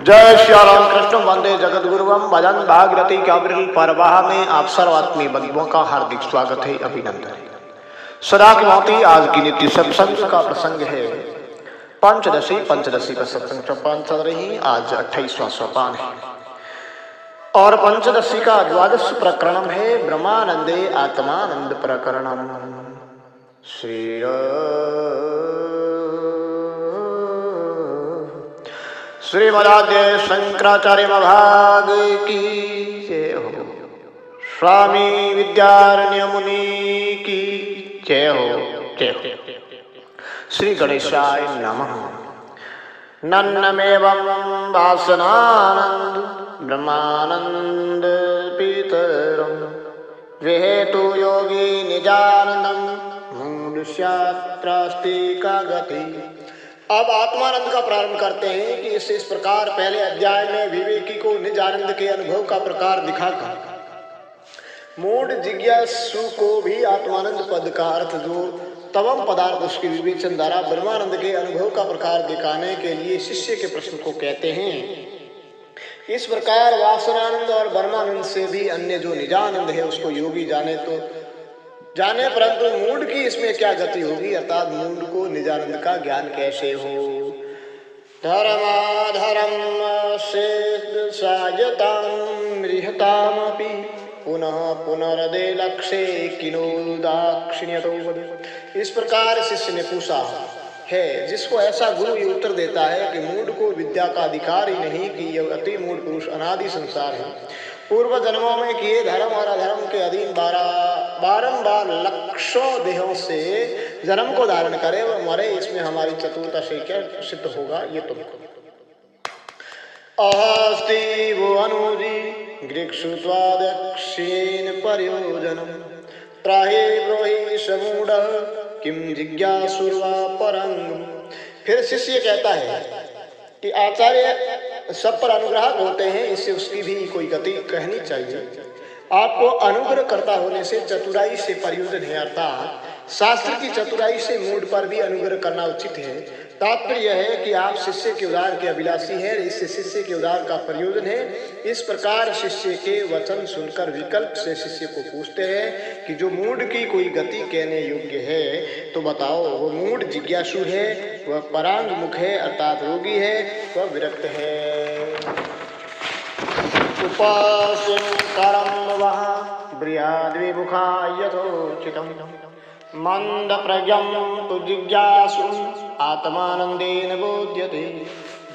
जय श्री राम कृष्ण वंदे जगत गुरुवम भजन भागीरथी काबिल परवाह में आप सर्वात्मी बंधुओं का हार्दिक स्वागत है, अभिनंदन है। सदा की भांति आज की नित्य सत्संग का प्रसंग है पंचदशी का सत्संग चौपान चल रही। आज 28वां सोपान है और पंचदशी का द्वादश प्रकरण है ब्रह्मानंदे आत्मानंद प्रकरणम। श्री श्रीमदाद्य शंकराचार्य महाभाग की जय हो। स्वामी विद्यारण्य मुनि की जय हो, जय हो। श्री गणेशाय नमः। नन्नमेवं वासनानंद ब्रह्मानंद पितरं विहेतु योगी निजानंदं मूढ़स्यास्ति का गति। अब आत्मानंद का प्रारंभ करते हैं कि इस प्रकार पहले अध्याय में विवेकी को निजानंद के अनुभव का प्रकार दिखाकर मूढ़ जिज्ञासु को भी आत्मानंद पद का अर्थ जो तवम पदार्थ उसके विवेचन द्वारा ब्रह्मानंद के अनुभव का प्रकार दिखाने के लिए शिष्य के प्रश्न को कहते हैं। इस प्रकार वासनानंद और ब्रह्मानंद से भी अन्य जो निजानंद है उसको योगी जाने तो जाने, परंतु मूढ़ की इसमें क्या गति होगी, अर्थात मूढ़ को निजानंद का ज्ञान कैसे हो। धर्माधर्म से साजताम मृहतामपि पुनः पुनरदे लक्ष्य किनो दाक्षिण्यतो। इस प्रकार शिष्य ने पूछा है, जिसको ऐसा गुरु ये उत्तर देता है कि मूढ़ को विद्या का अधिकार ही नहीं, कि यह अति मूढ़ पुरुष अनादि संसार है, पूर्व जन्मों में किए धर्म और अधर्म के अधीन बारंबार लक्षों देहों से जन्म को धारण करे और मरे, इसमें हमारी चतुरता से क्या सिद्ध होगा। ये तुमको अहस्ति वो अनुजी गृक्षुत्वादक्षेण प्रयोजनम त्राहे ब्रोहि समूढ़ किम जिज्ञासुर्वा परंग। फिर शिष्य कहता है कि आचार्य सब पर अनुग्रह होते हैं, इससे उसकी भी कोई गति कहनी चाहिए। आपको अनुग्रह करता होने से चतुराई से प्रयोजन है, अर्थात शास्त्र की चतुराई से मूढ़ पर भी अनुग्रह करना उचित है। तात्पर्य यह है कि आप शिष्य के उद्धार के अभिलाषी हैं, इससे शिष्य के उद्धार का प्रयोजन है। इस प्रकार शिष्य के वचन सुनकर विकल्प से शिष्य को पूछते हैं कि जो मूढ़ की कोई गति कहने योग्य है तो बताओ। वो मूढ़ जिज्ञासु है, वह परांग मुख है अर्थात रोगी है, वह विरक्त है। उपास्यं करम वह बृहद्विमुखा यथोचितम् मंद प्रज्ञं तु जिज्ञासु आत्मानंदेन बोध्यते।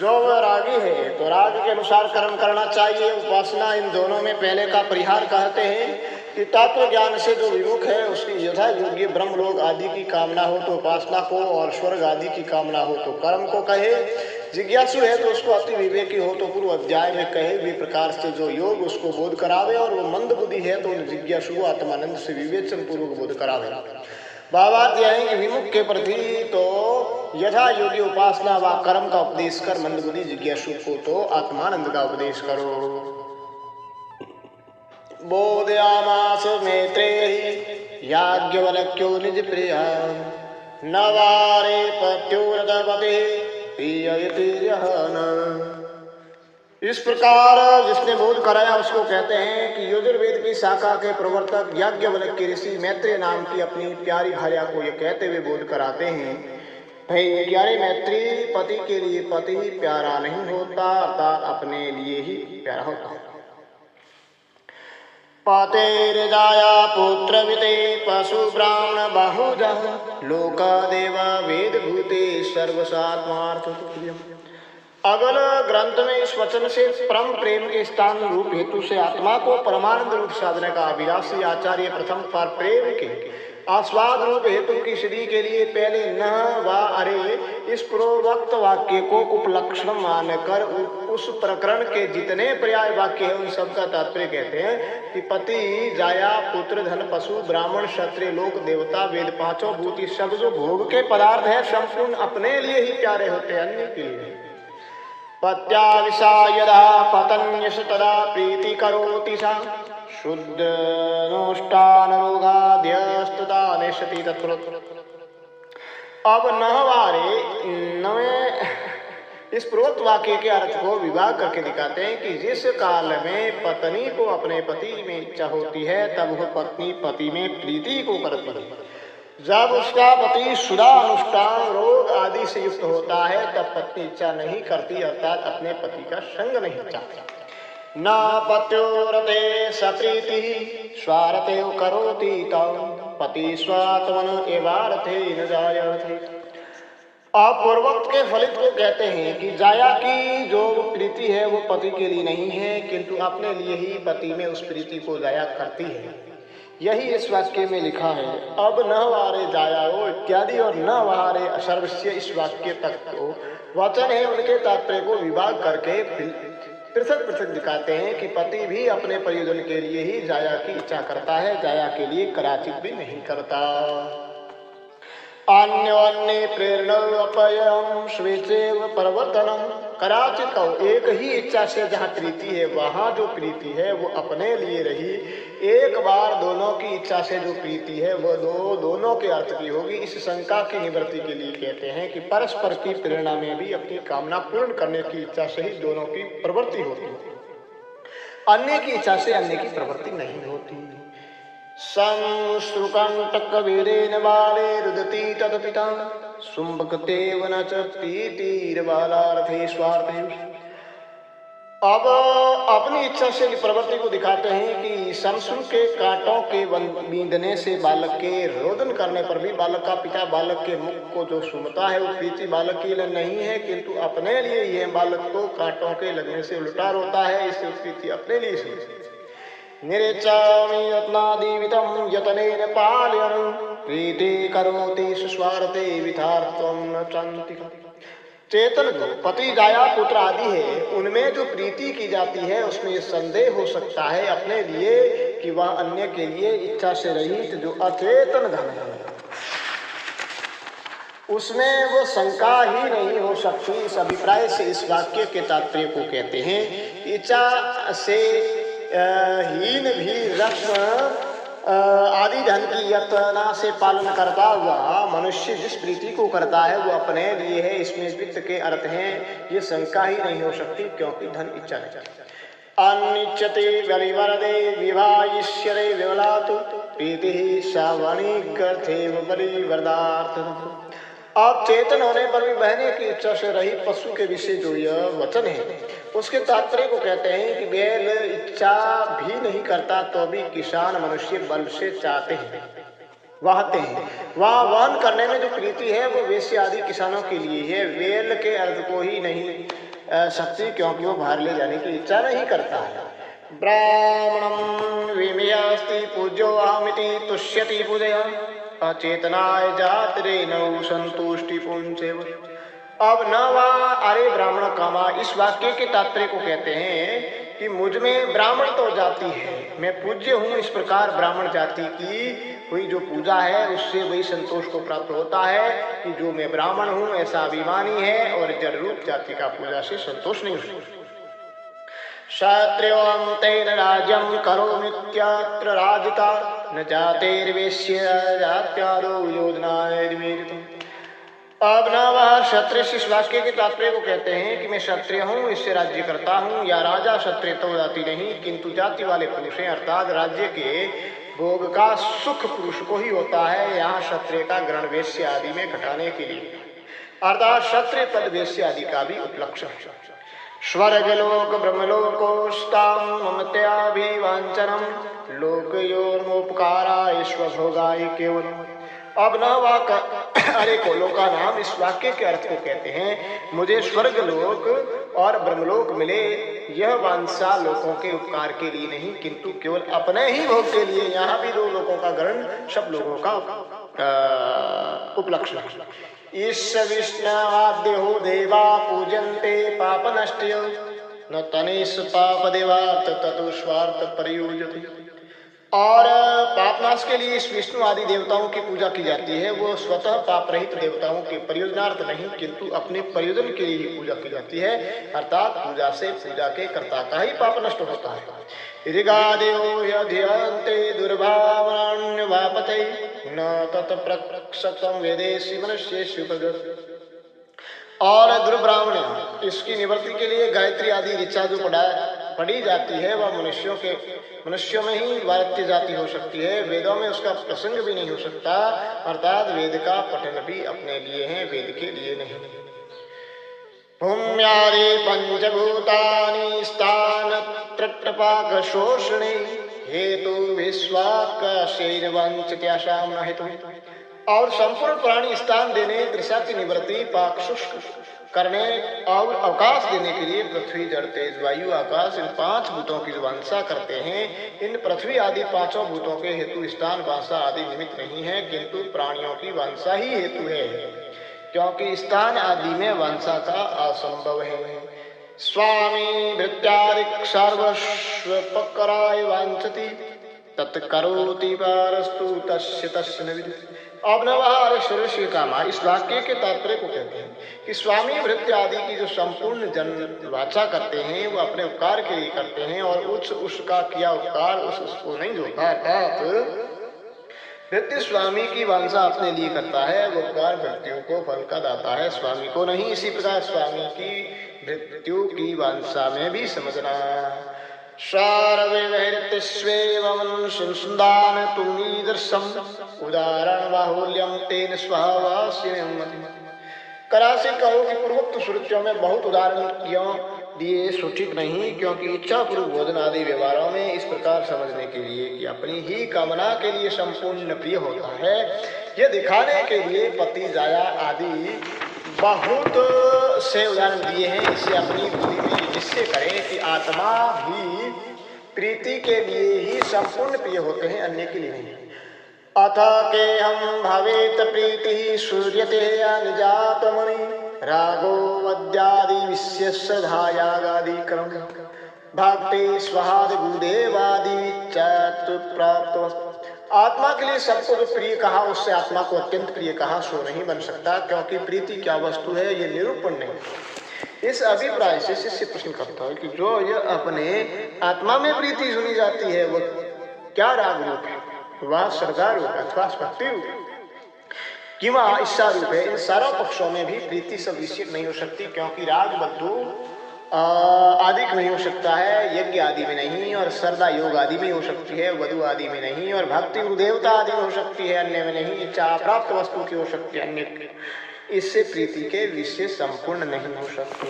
जो वह रागी है तो राग के अनुसार कर्म करना चाहिए। उपासना इन दोनों में पहले का परिहार कहते हैं कि तत्व ज्ञान से जो विमुख है उसकी यथा योग्य ब्रह्मलोक आदि की कामना हो तो उपासना को, और स्वर्ग आदि की कामना हो तो कर्म को कहे। जिज्ञासु है तो उसको अति विवेकी हो तो पूर्व अध्याय में कहे हुए प्रकार से जो योग उसको बोध करावे, और वो मंद बुद्धि है तो जिज्ञासु को आत्मानंद से विवेचन पूर्वक बोध करावे। बात यह है कि विमुख के प्रति तो यथा योग्य उपासना व कर्म का उपदेश कर, मंद बुद्धि जिज्ञासु को तो आत्मानंद का उपदेश करो। बोधयामास मैत्रेयी याज्ञवल्क्यो निज प्रिया नवारे पत्युरदपते प्रियते यहन। इस प्रकार जिसने बोध कराया उसको कहते हैं कि यजुर्वेद की शाखा के प्रवर्तक याज्ञवल्क्य के ऋषि मैत्रेय नाम की अपनी प्यारी भार्या को ये कहते हुए बोध कराते हैं, भाई प्यारे मैत्री, पति के लिए पति ही प्यारा नहीं होता, अर्थात अपने लिए ही प्यारा होता है। पतेर्जाया पुत्र विते पशु ब्राह्मण बहुजः लोक देव वेद भूते सर्वसात्मार्थ। अगल ग्रंथ में इस वचन से परम प्रेम के स्थान रूप हेतु से आत्मा को परमानंद रूप साधने का अभिलाषी आचार्य प्रथम पर प्रेम के आस्वाद रूप हेतु की सिद्धि के लिए पहले न व अरे इस पूर्वोक्त वाक्य को उपलक्षण मानकर उस प्रकरण के जितने पर्याय वाक्य है उन सब का तात्पर्य कहते हैं कि पति, जाया, पुत्र, धन, पशु, ब्राह्मण, क्षत्रिय, लोक, देवता, वेद, पांचों भूति सब जो भोग के पदार्थ है संपूर्ण अपने लिए ही प्यारे होते हैं, अन्य के लिए। पत्या विषा यदा पतन्यस तदा प्रीति करोति सा शुद्ध नोष्टान रोगाद्यस्तदा नेशति तत्पुरुष। अब नहवारे नवे इस पूर्वोक्त वाक्य के अर्थ को विभाग करके दिखाते हैं कि जिस काल में पत्नी को अपने पति में इच्छा होती है तब वह पत्नी पति में प्रीति को करती है। जब उसका पति शुदा अनुष्ठान रोग आदि से युक्त होता है तब पत्नी इच्छा नहीं करती, अर्थात अपने पति का संग नहीं चाहती। न पत्योरते सप्रीति स्वारते करोति तौ पति स्वात्मन एवार्थे न जायते। अब पूर्वोक्त के फलित को कहते हैं कि जाया की जो प्रीति है वो पति के लिए नहीं है, किंतु अपने लिए ही पति में उस प्रीति को जाया करती है। यही इस वाक्य में लिखा है। अब न वारे जायाओ इत्यादि और न वारे सर्वस्य इस वाक्य तक तो वचन है, उनके तात्पर्य को विभाग करके पृथक पृथक दिखाते हैं कि पति भी अपने प्रयोजन के लिए ही जाया की इच्छा करता है, जाया के लिए कदाचित भी नहीं करता। अन्योन्य प्रेरणोपयम स्वेच्छेव प्रवर्तनम कदाचित एक ही इच्छा से जहाँ प्रीति है वहाँ जो प्रीति है वो अपने लिए रही, एक बार दोनों की इच्छा से जो प्रीति है वो दोनों के अर्थ की होगी। इस शंका की निवृत्ति के लिए कहते हैं कि परस्पर की प्रेरणा में भी अपनी कामना पूर्ण करने की इच्छा से ही दोनों की प्रवृत्ति होती है, अन्य की इच्छा से अन्य की प्रवृत्ति नहीं होती। संश्रुकंटक वीरेन बाले रुदती तत्पिता सुम्बकतेव न च प्रीतिर्बालार्थे स्वार्थे। अब अपनी इच्छा से प्रवृत्ति को दिखाते हैं कि संश्रुक के कांटों के बींधने से बालक के रोदन करने पर भी बालक का पिता बालक के मुख को जो सुमता है वो प्रीति बालक के लिए नहीं है, किंतु अपने लिए यह बालक को कांटों के लगने से उल्टा रोता है, इससे प्रीति अपने लिए सुनती। निरेचामि यत्नादिवितं यतनेन पालयन् प्रीति करोति सुस्वार्थे विथार्थं न चन्ति। चेतन जो पति जाया पुत्र आदि है उनमें जो प्रीति की जाती है उसमें यह संदेह हो सकता है अपने लिए कि वह अन्य के लिए इच्छा से रहित जो अचेतन धन है उसमें वो शंका ही नहीं हो सकती। इस अभिप्राय से इस वाक्य के तात्पर्य को कहते हैं, इच्छा से हीन भी रत्न आदि धन की यतना से पालन करता हुआ मनुष्य जिस प्रीति को करता है वो अपने लिए है, इसमें वित्त के अर्थ हैं, ये शंका ही नहीं हो सकती, क्योंकि धन इच्छा नहीं। अनिच्छते बलिवरदे विवाहिष्यते विमलातु प्रीति सावणिगर्थे बलिवरदार्थ। अब चेतन होने पर भी बहने की इच्छा से रही पशु के विषय जो यह वचन है उसके तात्पर्य को कहते हैं कि बैल इच्छा भी नहीं करता तो भी किसान मनुष्य बल से चाहते हैं, वाहते हैं। वह वहन करने में जो प्रीति है वो वेश्य आदि किसानों के लिए है, बैल के अर्थ को ही नहीं सकती, क्योंकि वो बाहर ले जाने की इच्छा नहीं करता है। ब्राह्मणं विमयास्ति पूज्यो अहमिति तुष्यति पूजया अचेतनाय जातरे नौ संतुष्टि पुंसेव। अब न वा अरे ब्राह्मण कामा, इस वाक्य के तात्पर्य को कहते हैं कि मुझ में ब्राह्मण तो जाति है, मैं पूज्य हूँ, इस प्रकार ब्राह्मण जाति की हुई जो पूजा है उससे वही संतोष को प्राप्त होता है कि जो मैं ब्राह्मण हूँ ऐसा अभिमानी है और जड़ रूप जाति का पूजा से संतोष नहीं होता। क्षत्रियं तेन राज्यं करोमीत्यत्र राजिता न जातेर्वेश्य जात्यादो योजनाय निवेदितम्। अब न वह क्षत्रिय इस वाक्य के तात्पर्य को कहते हैं कि मैं क्षत्रिय हूँ, इससे राज्य करता हूँ, या राजा क्षत्रिय तो जाति नहीं किंतु जाति वाले पुरुष हैं, अर्थात राज्य के भोग का सुख पुरुष को ही होता है। यहाँ क्षत्रिय का ग्रहण वेश्य आदि में घटाने के लिए, अर्थात क्षत्रिय पद वेश्य आदि का भी उपलक्ष्य है। स्वर्गलोक ब्रह्मलोकोस्तां ममत्याभिवांचनम लोकयोर्मोपकाराय स्वभोगाय केवलम्। अब न वाक अरे कोलों का नाम इस वाक्य के अर्थ को कहते हैं, मुझे स्वर्गलोक और ब्रह्मलोक मिले, यह वांछा लोगों के उपकार के लिए नहीं किंतु केवल अपने ही भोग के लिए। यहाँ भी दो लोगों का ग्रहण सब लोगों का उपलक्ष्य है। ईश विष्णवाद्यो देवा पूजन्ते पाप नष्टयो न तनिष पाप देवार्थ ततो स्वार्थ प्रयोजति। और पापनाश के लिए इस विष्णु आदि देवताओं की पूजा की जाती है, वो स्वतः पाप रहित देवताओं के प्रयोजनार्थ नहीं किंतु अपने प्रयोजन के लिए पूजा की जाती है, अर्थात पूजा से पूजा के कर्ता का ही पाप नष्ट होता है। ऋगादेव यध्यन्ते दुर्भावनान्यवापते न तत्प्रक्षतं वेदेषु मनुष्येषु प्रगत। और दुर्ब्राह्मण इसकी निवृत्ति के लिए गायत्री आदि ऋचा जो पढ़ी जाती है वह मनुष्यों में ही वार्य जाति हो सकती है, वेदों में उसका प्रसंग भी नहीं हो सकता, अर्थात वेद का पठन भी अपने लिए है, वेद के लिए नहीं। भूम्यादि पंचभूतानि स्थान त्रट्टपाक शोषणे हेतु विश्वाक शैरवंचित्याशाम न हेतु। और संपूर्ण प्राणी स्थान देने, तृषा की निवृत्ति, पाक शुष्क करने और अवकाश देने के लिए पृथ्वी, जल, तेज, वायु, आकाश, इन 5 भूतों की जो वांछा करते हैं, इन पृथ्वी आदि 5 भूतों के हेतु स्थान वांछा आदि निमित्त नहीं है, किंतु प्राणियों की वांछा ही हेतु है, क्योंकि स्थान आदि में वांछा का असंभव है। स्वामी भृत्यादिक सर्वस्वपकराय वांछति तत्करोति पारस्तु तस्य तस्य न विदुः। अब नवहार सर्वस्व कामा, इस वाक्य के तात्पर्य को कहते हैं कि स्वामी भृत्य आदि की जो संपूर्ण जन वाचा करते हैं वो अपने उपकार के लिए करते हैं, और उसका किया उपकार उसको नहीं जोता, अर्थात भृत्य स्वामी की वांछा अपने लिए करता है, वो उपकार भृत्यों को फल का दाता है, स्वामी को नहीं। इसी प्रकार स्वामी की भृत्यों की वांछा में भी समझना। सुंदान तुमीदर्शम उदाहरण बाहुल्यम तेन स्वभावास्यम। करासी कहो कि पूर्वोक्त श्रुतियों में बहुत उदाहरण क्यों दिए सो ठीक नहीं, क्योंकि इच्छा पूर्व भोजन आदि व्यवहारों में इस प्रकार समझने के लिए कि अपनी ही कामना के लिए संपूर्ण प्रिय होता है, ये दिखाने के लिए पति जाया आदि बहुत से उदाहरण दिए हैं। इसे अपनी बुद्धि में निश्चय करें कि आत्मा भी प्रीति के लिए ही संपूर्ण प्रिय होते हैं, अन्य के लिए नहीं। अथ के हम भवेत प्रीति सूर्यते निजातमणि रागो वद्यादि विश्यस्य धायागादि क्रम भक्ति स्वाद गुदेवादि प्राप्त। आत्मा के लिए सबको जो प्रिय कहा उससे आत्मा को अत्यंत प्रिय कहा सो नहीं बन सकता, क्योंकि प्रीति क्या वस्तु है ये निरूपण नहीं। इस अभिप्राय से शिष्य प्रश्न करता है कि जो यह अपने आत्मा में प्रीति सुनी जाती है वह क्या राग रूप है, वह श्रद्धा रूप है अथवा भक्ति रूप कि वह इच्छा रूप है। इन सारों पक्षों में भी प्रीति सब विषय नहीं हो सकती, क्योंकि राग बद्धू आदि नहीं हो सकता है, यज्ञ आदि में नहीं, और श्रद्धा योग आदि में हो सकती है, वधु आदि में नहीं, और भक्ति देवता आदि में हो सकती है, अन्य में नहीं। इच्छा प्राप्त वस्तु की हो सकती है, अन्य इससे प्रीति के विषय संपूर्ण नहीं हो सकते।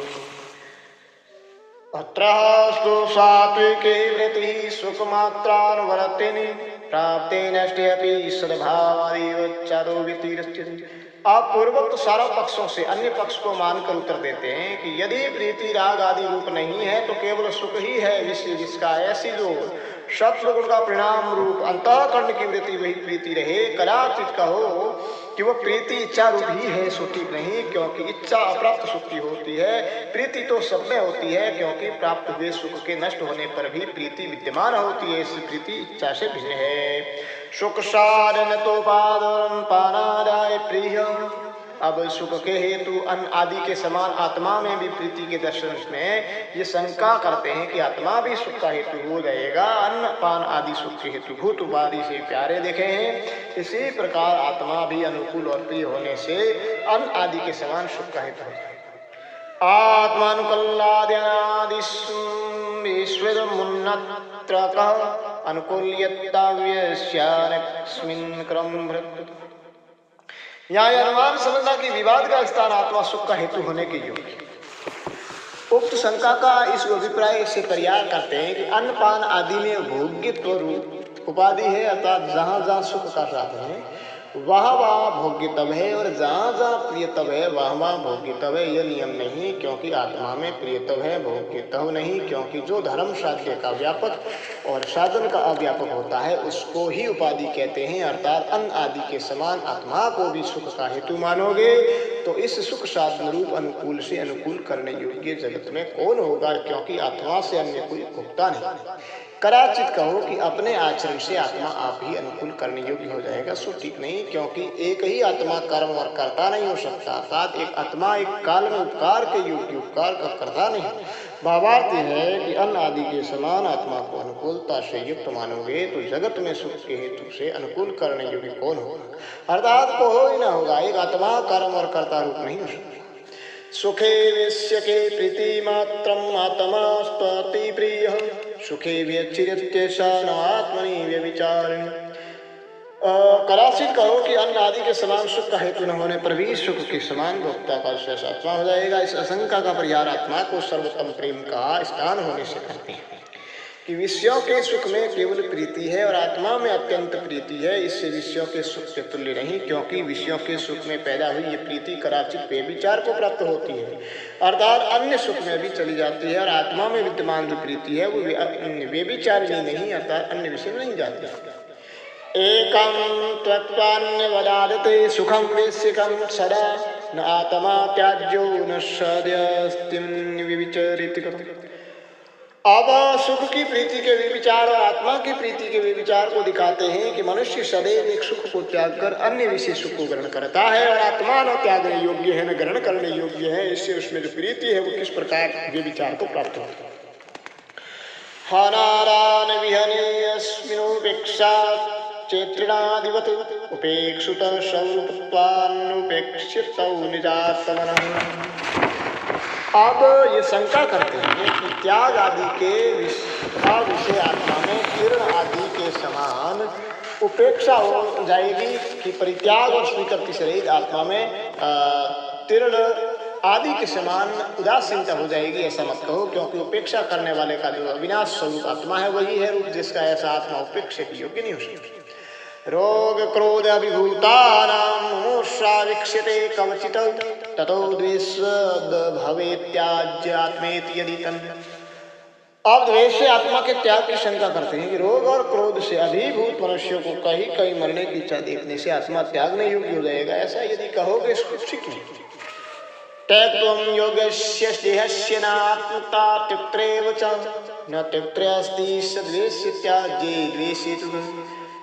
अत्रस्तु सात्विके वृत्ति सुखमात्रानुवर्तिनी प्राप्ते नष्टे अपि सद्भावादिवच्चारो वितिरस्ति। आप पूर्वोक्त सारों पक्षों से अन्य पक्ष को मानकर उत्तर देते हैं कि यदि प्रीति राग आदि रूप नहीं है तो केवल सुख ही है विषय, जिसका ऐसी जो सत्वगुण का परिणाम रूप अंतःकरण की वृत्ति वही प्रीति रहे। कदाचित कहो कि वह प्रीति इच्छा रूप ही है सो ठीक नहीं, क्योंकि इच्छा अप्राप्त सुख की होती है, प्रीति तो सब में होती है, क्योंकि प्राप्त हुए सुख के नष्ट होने पर भी प्रीति विद्यमान होती है। इस प्रीति इच्छा से भिन्न है। सुख साधन तो पानादाय प्रिय। अब सुख के हेतु अन्न आदि के समान आत्मा में भी प्रीति के दर्शन में ये शंका करते हैं कि आत्मा भी सुख का हेतु हो जाएगा। अन्न पान आदि सुख के हेतु भूत उपाधि से प्यारे देखे हैं, इसी प्रकार आत्मा भी अनुकूल और प्रिय होने से अन्न आदि के समान सुख का हेतु है। यहाँ अनुमान समझना कि विवाद का स्थान आत्मा सुख का हेतु होने के योग्य। उक्त शंका का इस अभिप्राय से परिहार करते हैं कि अन्नपान आदि में भोग्यत्व रूप उपाधि है, अर्थात जहाँ जहाँ सुख का साधन है वहाँ वहाँ भोग्यतव है, और जहाँ जहाँ प्रियतव है वहाँ वहाँ भोग्यतव है। यह नियम नहीं, क्योंकि आत्मा में प्रियतव है, भोग्यतव नहीं, क्योंकि जो धर्म साध्य का व्यापक और साधन का अव्यापक होता है उसको ही उपाधि कहते हैं। अर्थात अन्न आदि के समान आत्मा को भी सुख का हेतु मानोगे तो इस सुख साधन रूप अनुकूल से अनुकूल करने योग्य जगत में कौन होगा, क्योंकि आत्मा से अन्य कोई भोक्ता नहीं। कदाचित कहो कि अपने आचरण से आत्मा आप ही अनुकूल करने योग्य हो जाएगा, सो ठीक नहीं, क्योंकि एक ही आत्मा कर्म और कर्ता नहीं हो सकता। अर्थात एक आत्मा एक काल में उपकार के योग्य उपकार का कर्ता नहीं। भावार्थ है कि अन्न आदि के समान आत्मा को अनुकूलता से युक्त मानोगे तो जगत में सुख के हेतु से अनुकूल करने योग्य कौन होगा, अर्थात को हो ही न होगा। एक आत्मा कर्म और कर्ता रूप नहीं हो सकती। सुखे विश्यके प्रीतिमात्रम् आत्मा स्तौति प्रियः सुखे व्यचिरत्येषा न आत्मनि व्यभिचारिणी। कदाचित कहो कि अन्न आदि के समान सुख का हेतु न होने पर भी सुख के समान भोक्ता का शेष आत्मा हो जाएगा। इस आशंका का परिहार आत्मा को सर्वोत्तम प्रेम का स्थान होने से करते हैं कि विषयों के सुख में केवल प्रीति है और आत्मा में अत्यंत प्रीति है। इससे विषयों के सुख के तुल्य नहीं, क्योंकि विषयों के सुख में पैदा हुई ये प्रीति कदाचित व्यभिचार को प्राप्त होती है, अर्थात अन्य सुख में भी चली जाती है। और आत्मा में विद्यमान जो प्रीति है वो व्यभिचारिणी नहीं, अर्थात अन्य विषय में नहीं जाती। एकं त्वत्वान्यवदादते सुखं वेश्यकं सदा न आत्मा त्याज्यो न सद्यस्तिं विविचरिति। अब सुख की प्रीति के व्यभिचार और आत्मा की प्रीति के व्यभिचार को दिखाते हैं कि मनुष्य सदैव एक सुख को त्याग कर अन्य विषय सुख को ग्रहण करता है और आत्मा न त्यागने योग्य है न ग्रहण करने योग्य है। इससे उसमें जो प्रीति है वो किस प्रकार व्यभिचार को प्राप्त होता है। हनारान विहने अस्मिनुपेक्षा चैत्रिणादिवत उपेक्षुत स्वरूपत्वानुपेक्षितौ निजात्मनः। अब ये शंका करते हैं कि त्याग आदि के विषय आत्मा में तीर्ण आदि के समान उपेक्षा हो जाएगी कि परित्याग और स्वीकृति से रहित आत्मा में तीर्ण आदि के समान उदासीनता हो जाएगी। ऐसा मत कहो, क्योंकि उपेक्षा करने वाले का जो अविनाश स्वरूप आत्मा है वही है रूप जिसका ऐसा आत्मा उपेक्षा की योग्य नहीं हो सकती। रोग क्रोध अभिभूतानां मुमुक्षा वीक्ष्यते कवचित् ततो द्वेषद भवेत्याज्य आत्मेति यदि तन्। अब द्वेष से आत्मा के त्याग की शंका करते हैं कि रोग और क्रोध से अभिभूत मनुष्यों को कहीं कहीं मरने की इच्छा देखने से आत्मा त्यागने योग्य हो जाएगा। ऐसा यदि कहोगे इसको ठीक नहीं। त्यक्तुं योगस्य देहस्य नात्मता त्यक्त्रेव च न त्यक्त्रेऽस्ति सद्वेष्य त्याज्ये द्वेषे तु।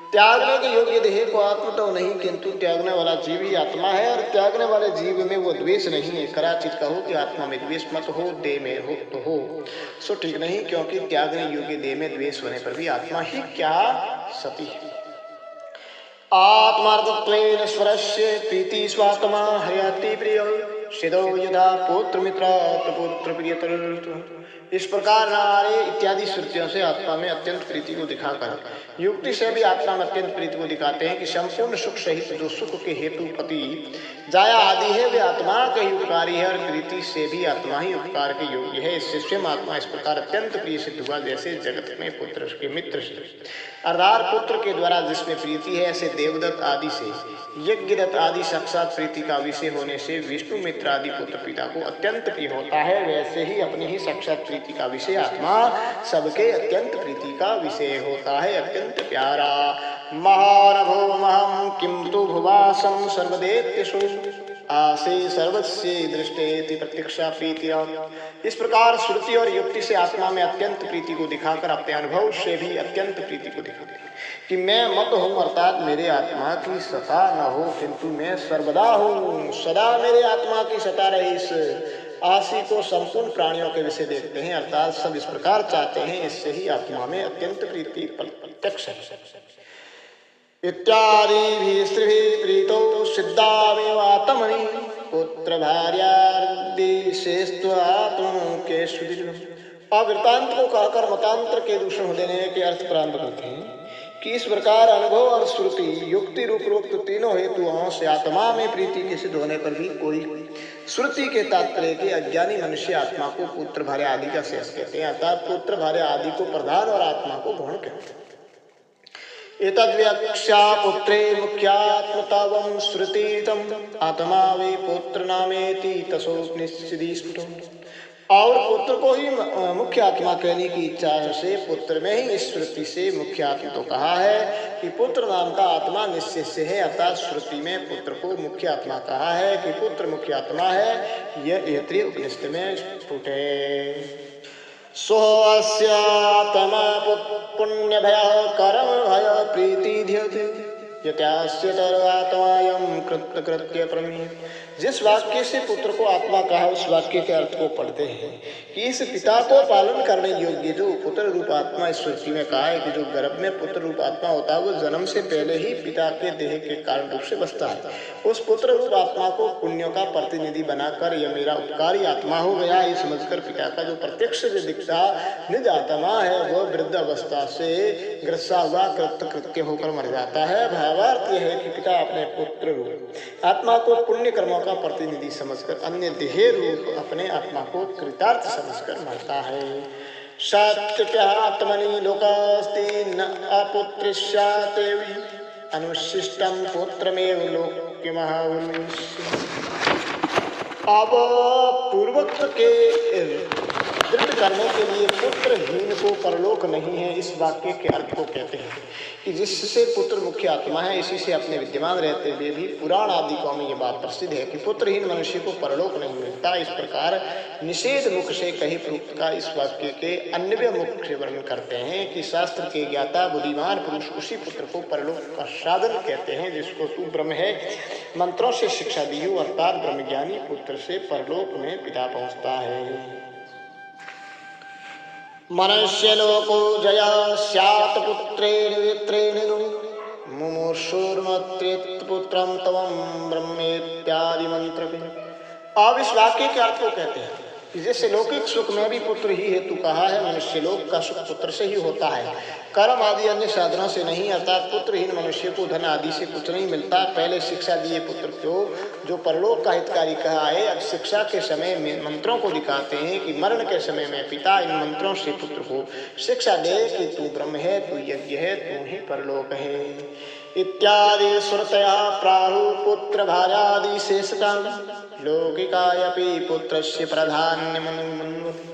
त्यागने के योग्य देह को आत्म तो नहीं, किंतु त्यागने वाला जीव ही आत्मा है और त्यागने वाले जीव में वो द्वेष नहीं है। कदाचित कहो कि आत्मा में द्वेष मत हो, देह में हो तो हो, सो ठीक नहीं, क्योंकि त्यागने योग्य देह में द्वेष होने पर भी आत्मा ही क्या सती है। आत्मार्थत्वेन स्वरस्य प्रीति स्वात्मा हयाति प्रिय सिद्धो यथा पुत्र मित्र पुत्र प्रियतर। इस प्रकार नारे इत्यादि श्रुतियों से आत्मा में अत्यंत प्रीति को दिखाकर युक्ति से भी आत्मा में अत्यंत प्रीति को दिखाते हैं कि संपूर्ण सुख सहित जो सुख के हेतु पति जाया आदि है वे आत्मा का ही उपकारी है और प्रीति से भी आत्मा ही उपकार के योग्य है। इससे स्वयं आत्मा इस प्रकार अत्यंत प्रिय सिद्ध हुआ जैसे जगत में पुत्र के मित्र से अर्थात पुत्र के द्वारा जिसमें प्रीति है, ऐसे देवदत्त आदि से यज्ञदत्त आदि साक्षात प्रीति का विषय होने से विष्णु मित्र आदि पुत्र पिता को अत्यंत प्रिय होता है। वैसे ही अपनी ही साक्षात प्रीति का विषय आत्मा सबके अत्यंत प्रीति का विषय होता है, अत्यंत प्यारा। महानभोमहं किं तु भुवासं सर्वदेत्यसु आसे सर्वस्य दृष्टेति प्रत्यक्षा प्रीति। इस प्रकार श्रुति और युक्ति से आत्मा में अत्यंत प्रीति को दिखाकर अपने अनुभव से भी अत्यंत प्रीति को दिखाते हैं कि मैं मत हूँ, अर्थात मेरे आत्मा की सता न हो, किंतु मैं सर्वदा हूँ, सदा मेरे आत्मा की सता रहे। इस आशी को संपूर्ण प्राणियों के विषय देखते हैं, अर्थात सब इस प्रकार चाहते हैं। इससे ही आत्मा में अत्यंत प्रीति प्रत्यक्ष है। इत्यादि भी स्त्री प्रीतो सिद्धामेवात्मनि पुत्र भार्यादि शेषत्वात्मनो के सुधि। वृत्तांत को कहकर मतांतर के दूषण देने के अर्थ प्रारंभ करते हैं कि इस प्रकार अनुभव और श्रुति युक्ति रूप तीनों हेतुओं से आत्मा में प्रीति के सिद्ध होने पर भी कोई श्रुति के तात्पर्य के अज्ञानी मनुष्य आत्मा को पुत्र भार्य आदि का शेष कहते हैं, अर्थात पुत्र भार्य आदि को प्रधान और आत्मा को गौण कहते हैं। एतद्व्याख्या पुत्रे मुख्यात्मतावं श्रुतितम आत्मा वे पुत्र नामेति तसोपनिषदि स्फुटो। और पुत्र को ही मुख्य आत्मा कहने की इच्छा से पुत्र में ही इस श्रुति से मुख्य आत्मा तो कहा है कि पुत्र नाम का आत्मा निश्चय से है, अर्थात श्रुति में पुत्र को मुख्य आत्मा कहा है कि पुत्र मुख्य आत्मा है। यह ऐत्रेय उपनिषद में स्फुट है। सोऽस्यात्मा पुण्य भय कर्म भय प्रीति ध्यते यत्यास्य तर्वात्मायं कृत्य प्रमेय। जिस वाक्य से पुत्र को आत्मा कहा उस वाक्य के अर्थ को पढ़ते हैं कि इस पिता को पालन करने योग्य जो पुत्र रूप आत्मा, इस श्रुति में कहा है कि जो गर्भ में पुत्र रूप आत्मा होता है वो जन्म से पहले ही पिता के देह के कारण रूप से बसता है। उस पुत्र रूप आत्मा को पुण्यों का प्रतिनिधि बनाकर यह मेरा उपकारी आत्मा हो गया ये समझकर पिता का जो प्रत्यक्ष दिखता निज आत्मा है वह वृद्ध अवस्था से ग्रसा हुआ कृत्य होकर मर जाता है। भावार्थ यह है कि पिता अपने पुत्र रूप आत्मा को पुण्य कर्मों का प्रतिनिधि समझकर अन्य देह रूप अपने आत्मा को कृतार्थ समझकर मरता है। सत्यात्मनि लोकास्ति न अपुत्रिष्यातेवि अनुशिष्टं पुत्रमेव लोक्यमहावनुष्य। अब पूर्वोक्त के दृढ़ करने के लिए पुत्रहीन को परलोक नहीं है इस वाक्य के अर्थ को कहते हैं कि जिससे पुत्र मुख्य आत्मा है इसी से अपने विद्यमान रहते हुए भी पुराण आदिकों में यह बात प्रसिद्ध है कि पुत्रहीन मनुष्य को परलोक नहीं मिलता। इस प्रकार निषेध मुख से कही प्रयुक्त का इस वाक्य के अन्वय मुख से वर्णन करते हैं कि शास्त्र के ज्ञाता बुद्धिमान पुरुष उसी पुत्र को परलोक का साधन कहते हैं जिसको तू ब्रह्म है मंत्रों से शिक्षा दी हो अर्थात ब्रह्मज्ञानी पुत्र से परलोक में पिता पहुंचता है। मनुष्य लोको जया स्यात् पुत्रेण वित्रेण मुमुक्षुर्मत्रेत पुत्रं तवं ब्रह्मेत्यादि मंत्र के। अब इस वाक्य के अर्थ को कहते हैं कि जैसे लौकिक सुख में भी पुत्र ही हेतु कहा है मनुष्य लोक का सुख पुत्र से ही होता है कर्म आदि अन्य साधनों से नहीं अर्थात पुत्रहीन मनुष्य को धन आदि से कुछ नहीं मिलता। पहले शिक्षा दिए पुत्र को जो परलोक का हितकारी कहा है अब शिक्षा के समय में मंत्रों को दिखाते हैं कि मरण के समय में पिता इन मंत्रों से पुत्र को शिक्षा दे कि तू ब्रह्म है तू यज्ञ है तू ही परलोक है इत्यादि श्रुतया प्राहु पुत्र भार्यादि शेषता लौकिकायपि पुत्रस्य प्राधान्यमनुमन्वति।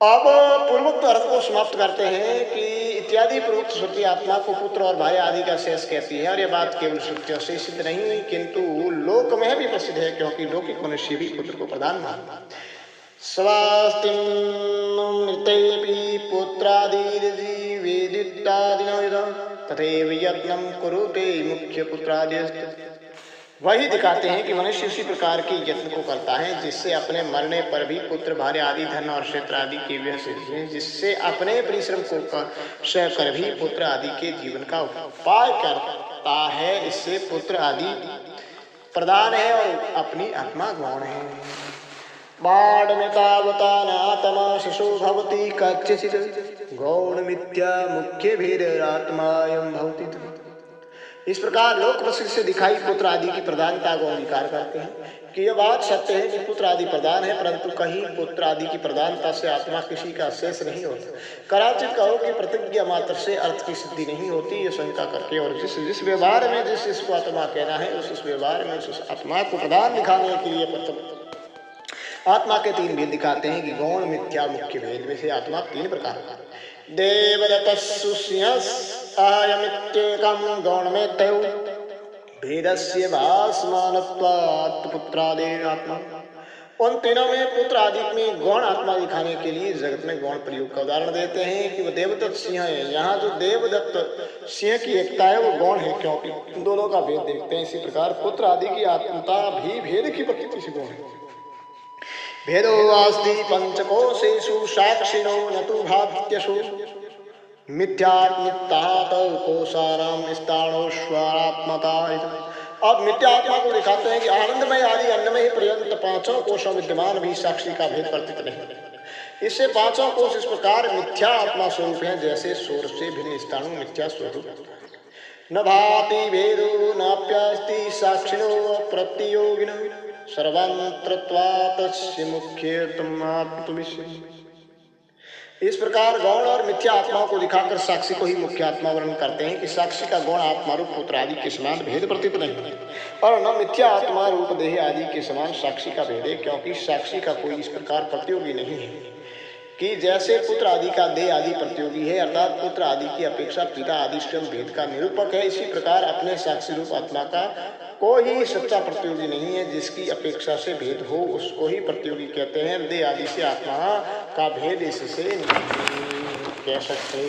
अब पूर्वोक्त अर्थ को समाप्त करते हैं कि इत्यादि पूर्वोक्त श्रुति आत्मा को पुत्र और भार्य आदि का शेष कहती है और यह बात केवल श्रुतियों से सिद्ध नहीं किंतु लोक में भी प्रसिद्ध है क्योंकि लौकिक मनुष्य भी पुत्र को प्रधान मानता। स्वास्तिं मृतेऽपि पुत्रादिर्जीवेदित्यादिनो तथैव यत्नं कुरुते मुख्य पुत्रादिस्तु। वही दिखाते हैं कि मनुष्य उसी प्रकार के यत्न को करता है जिससे अपने मरने पर भी पुत्र भार्य आदि धन और क्षेत्र आदि के व्यय से जिससे अपने परिश्रम को सह कर भी पुत्र आदि के जीवन का उपाय करता है। इससे पुत्र आदि प्रदान है और अपनी आत्मा गौण है। बाणमितावतानात्मा शिशु भवति कच्चित् गौण मिथ्या मुख्य भेदरात्मायं भवति। इस प्रकार लोक प्रसिद्ध से दिखाई पुत्र आदि की प्रधानता को अंगीकार करते हैं कि यह बात सत्य है कि पुत्र आदि प्रधान है परंतु कहीं पुत्र आदि की प्रधानता से आत्मा किसी का शेष नहीं होता। कदाचित कहो कि प्रतिज्ञा मात्र से अर्थ की सिद्धि नहीं होती ये शंका करके और जिस व्यवहार में जिसको आत्मा कहना है उस व्यवहार में उस आत्मा को प्रधान दिखाने के लिए आत्मा के तीन भेद दिखाते हैं कि गौण मिथ्या मुख्य भेद में से आत्मा तीन प्रकार का देवदत्तसुस्यमित्येकं गौणमेत्यौ भेदस्य भासमानत्वात् पुत्रादिरात्मा। उन तीनों में पुत्र आदि में गौण आत्मा दिखाने के लिए जगत में गौण प्रयोग का उदाहरण देते हैं कि वह देवदत्त सिंह है। यहाँ जो देवदत्त सिंह की एकता है वो गौण है क्योंकि इन दोनों का भेद देखते हैं। इसी प्रकार पुत्र आदि की आत्मता भी भेद की प्रकृति से गौण है। भेदो अस्ति पंचकोशेषु साक्षिणो न तु भात्यसु मिथ्यात्मितात कोशाराम स्थाणोश्वरात्मता। अब मिथ्या आत्मा को दिखाते हैं कि आनंदमय आदि अन्नमय पर्यंत पांचों कोशों विद्यमान भी साक्षी का भेद प्रतीत नहीं। इससे पांचों कोश इस प्रकार मिथ्या आत्मा स्वरूप है जैसे सूर्य से भिन्न स्थाणु मिथ्या स्वरूप न भाति भेदो नाप्यास्ति साक्षिणो प्रतियोगिनो सर्वंत्रत्वात् मुख्य। इस प्रकार गौण और मिथ्या आत्माओं को दिखाकर साक्षी को ही मुख्य आत्मा वर्णन करते हैं कि साक्षी का गौण आत्मा रूप पुत्र आदि के समान भेद प्रतीत नहीं और न मिथ्या आत्मा रूप देह आदि के समान साक्षी का भेद है क्योंकि साक्षी का कोई इस प्रकार प्रतियोगी नहीं है कि जैसे पुत्र आदि का देह आदि प्रतियोगी है अर्थात पुत्र आदि की अपेक्षा पिता आदि स्वयं भेद का निरूपक है। इसी प्रकार अपने साक्षी रूप आत्मा का कोई सच्चा प्रतियोगी नहीं है जिसकी अपेक्षा से भेद हो उसको ही प्रतियोगी कहते हैं। देह आदि से आत्मा का भेद इससे नहीं कह सकते।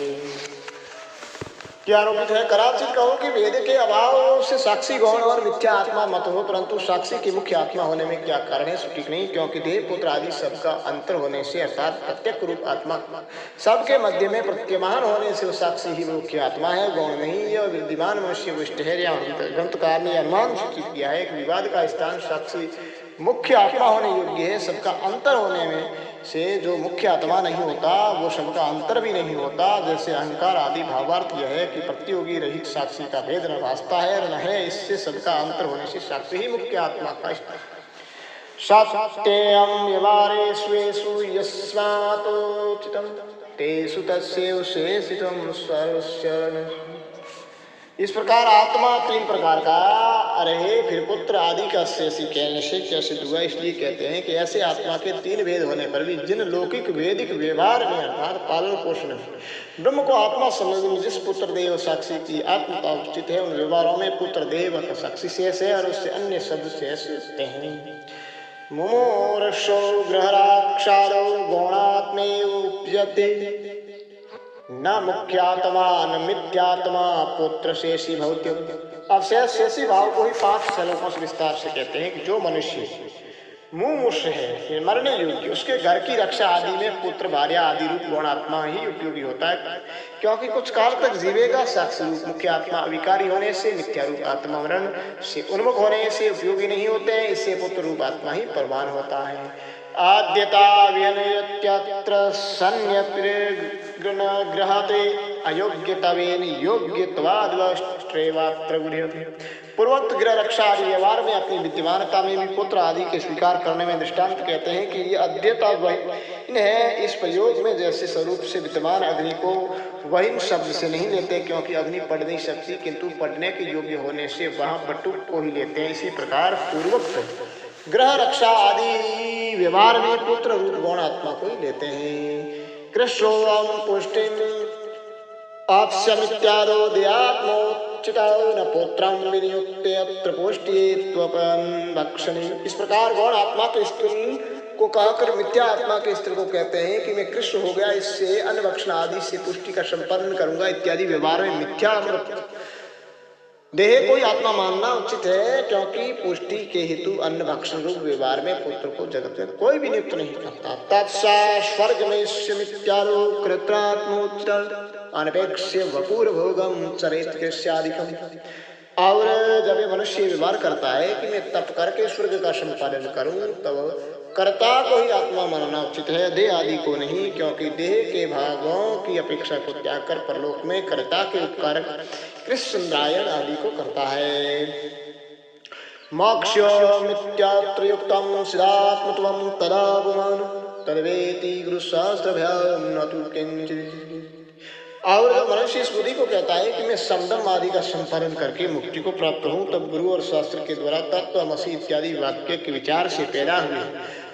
क्या आरोपित है? कराचित कहो कि वेद के अभाव से साक्षी गौण और मिथ्या आत्मा मत हो, परंतु साक्षी की मुख्य आत्मा होने में क्या कारण है? ठीक नहीं, क्योंकि देह पुत्र आदि सबका अंतर होने से अर्थात प्रत्यक्ष रूप आत्मा सबके मध्य में प्रत्यमान होने से साक्षी ही मुख्य आत्मा है, गौण नहीं। यह विद्यमान मनुष्य विष्ट है। ग्रंथकार ने अनुमान सूचित किया है कि विवाद का स्थान साक्षी मुख्य आत्मा होने योग्य है। सबका अंतर होने में से जो मुख्य आत्मा नहीं होता वो सबका अंतर भी नहीं होता। जैसे अहंकार आदि भावार्थ यह है कि प्रतियोगी रहित साक्षी का भेद न भासता है न है, इससे सबका अंतर होने से साक्षी ही मुख्य आत्मा का सत्यम व्यवहारेषु यस्मातोचितं तेषु तस्यैव शेषितं सर्वस्य। इस प्रकार आत्मा तीन प्रकार का रहे, फिर पुत्र आदि का शेषी कहने से क्या सिद्ध हुआ? इसलिए कहते हैं कि ऐसे आत्मा के तीन भेद होने पर भी जिन लौकिक वैदिक व्यवहार में अर्थात पालन पोषण ब्रह्म को आत्मा समझने में जिस पुत्र देव साक्षी की आत्मता उचित है, उन व्यवहारों में पुत्र देव का साक्षी शेष है और उससे अन्य शब्द शेष होते हैं। मुमूर्षो ग्रहराक्षारो गौणात्मेवोप्यते न मुख्यात्मा न मिथ्यात्मा पुत्र शेषी भौतिक। अब शेषी भाव को ही 5 श्लोकों से विस्तार से कहते हैं कि जो मनुष्य मुमुर्ष है, मरने योग्य, उसके घर की रक्षा आदि में पुत्र भार्या आदि रूप गौणात्मा ही उपयोगी होता है, क्योंकि कुछ काल तक जीवेगा। साक्षी रूप मुख्य आत्मा अविकारी होने से, मिथ्या रूप आत्मा मरण से उन्मुख होने से उपयोगी नहीं होते हैं, इससे पुत्र रूप आत्मा ही प्रमाण होता है। आद्यता व्यनयत्यत्र सन्यग्रहते अयोग्यतवेन योग्यत्वाद्वष्ट्रेवात्र गृह्यते। पूर्वोक्त गृह रक्षा आदि व्यवहार में अपनी विद्यमानता में भी पुत्र आदि के स्वीकार करने में दृष्टांत कहते हैं कि ये अद्यता वहीन है। इस प्रयोग में जैसे स्वरूप से विद्यमान अग्नि को वहीन शब्द से नहीं लेते, क्योंकि अग्नि पढ़ नहीं सकती, किंतु पढ़ने के योग्य होने से वहाँ बटुक को ही लेते हैं। इसी प्रकार पूर्वोक्त ग्रह रक्षा आदि व्यवहार में पुत्र रूप गौण आत्मा को ही लेते हैं। कृष्णोम पुष्टिम आप्स्यमित्यादो दयात्मोच्चिता न पुत्रं विनियुक्ते अत्र पुष्टित्वपन भक्षणे। इस प्रकार गौण आत्मा तो स्थूल को कहकर मिथ्या आत्मा के स्त्री को कहते हैं कि मैं कृष्ण हो गया, इससे अन्न भक्षण आदि से पुष्टि का संपन्न करूंगा इत्यादि व्यवहार में मिथ्या देह को ही आत्मा मानना उचित है, क्योंकि पुष्टि के हेतु अन्न भक्षण रूप व्यवहार में पुत्र को जगत में कोई भी नियुक्त नहीं करता। तत्सा स्वर्ग में कृत्रात्मोच्चर अनपेक्ष्य वपुर भोगम चरित कृष्यादिकम। और जब ये मनुष्य व्यवहार करता है कि मैं तप करके स्वर्ग का संपादन करूं, तब कर्ता को ही आत्मा मानना उचित है, देह आदि को नहीं, क्योंकि देह के भागों की अपेक्षा को त्याग कर परलोक में कर्ता के उपकार कृष्णरायण आदि को करता है। मोक्षमित्यात्रयुक्तं सिद्धात्मत्वं तदा पुमान् तद्वेति गुरुशास्त्रभ्यां न तु किंचित्। और मनुष्य इस बुद्धि को कहता है कि मैं समदम आदि का संपादन करके मुक्ति को प्राप्त हूँ, तब गुरु और शास्त्र के द्वारा तत्वमसि इत्यादि वाक्य के विचार से पैदा हुए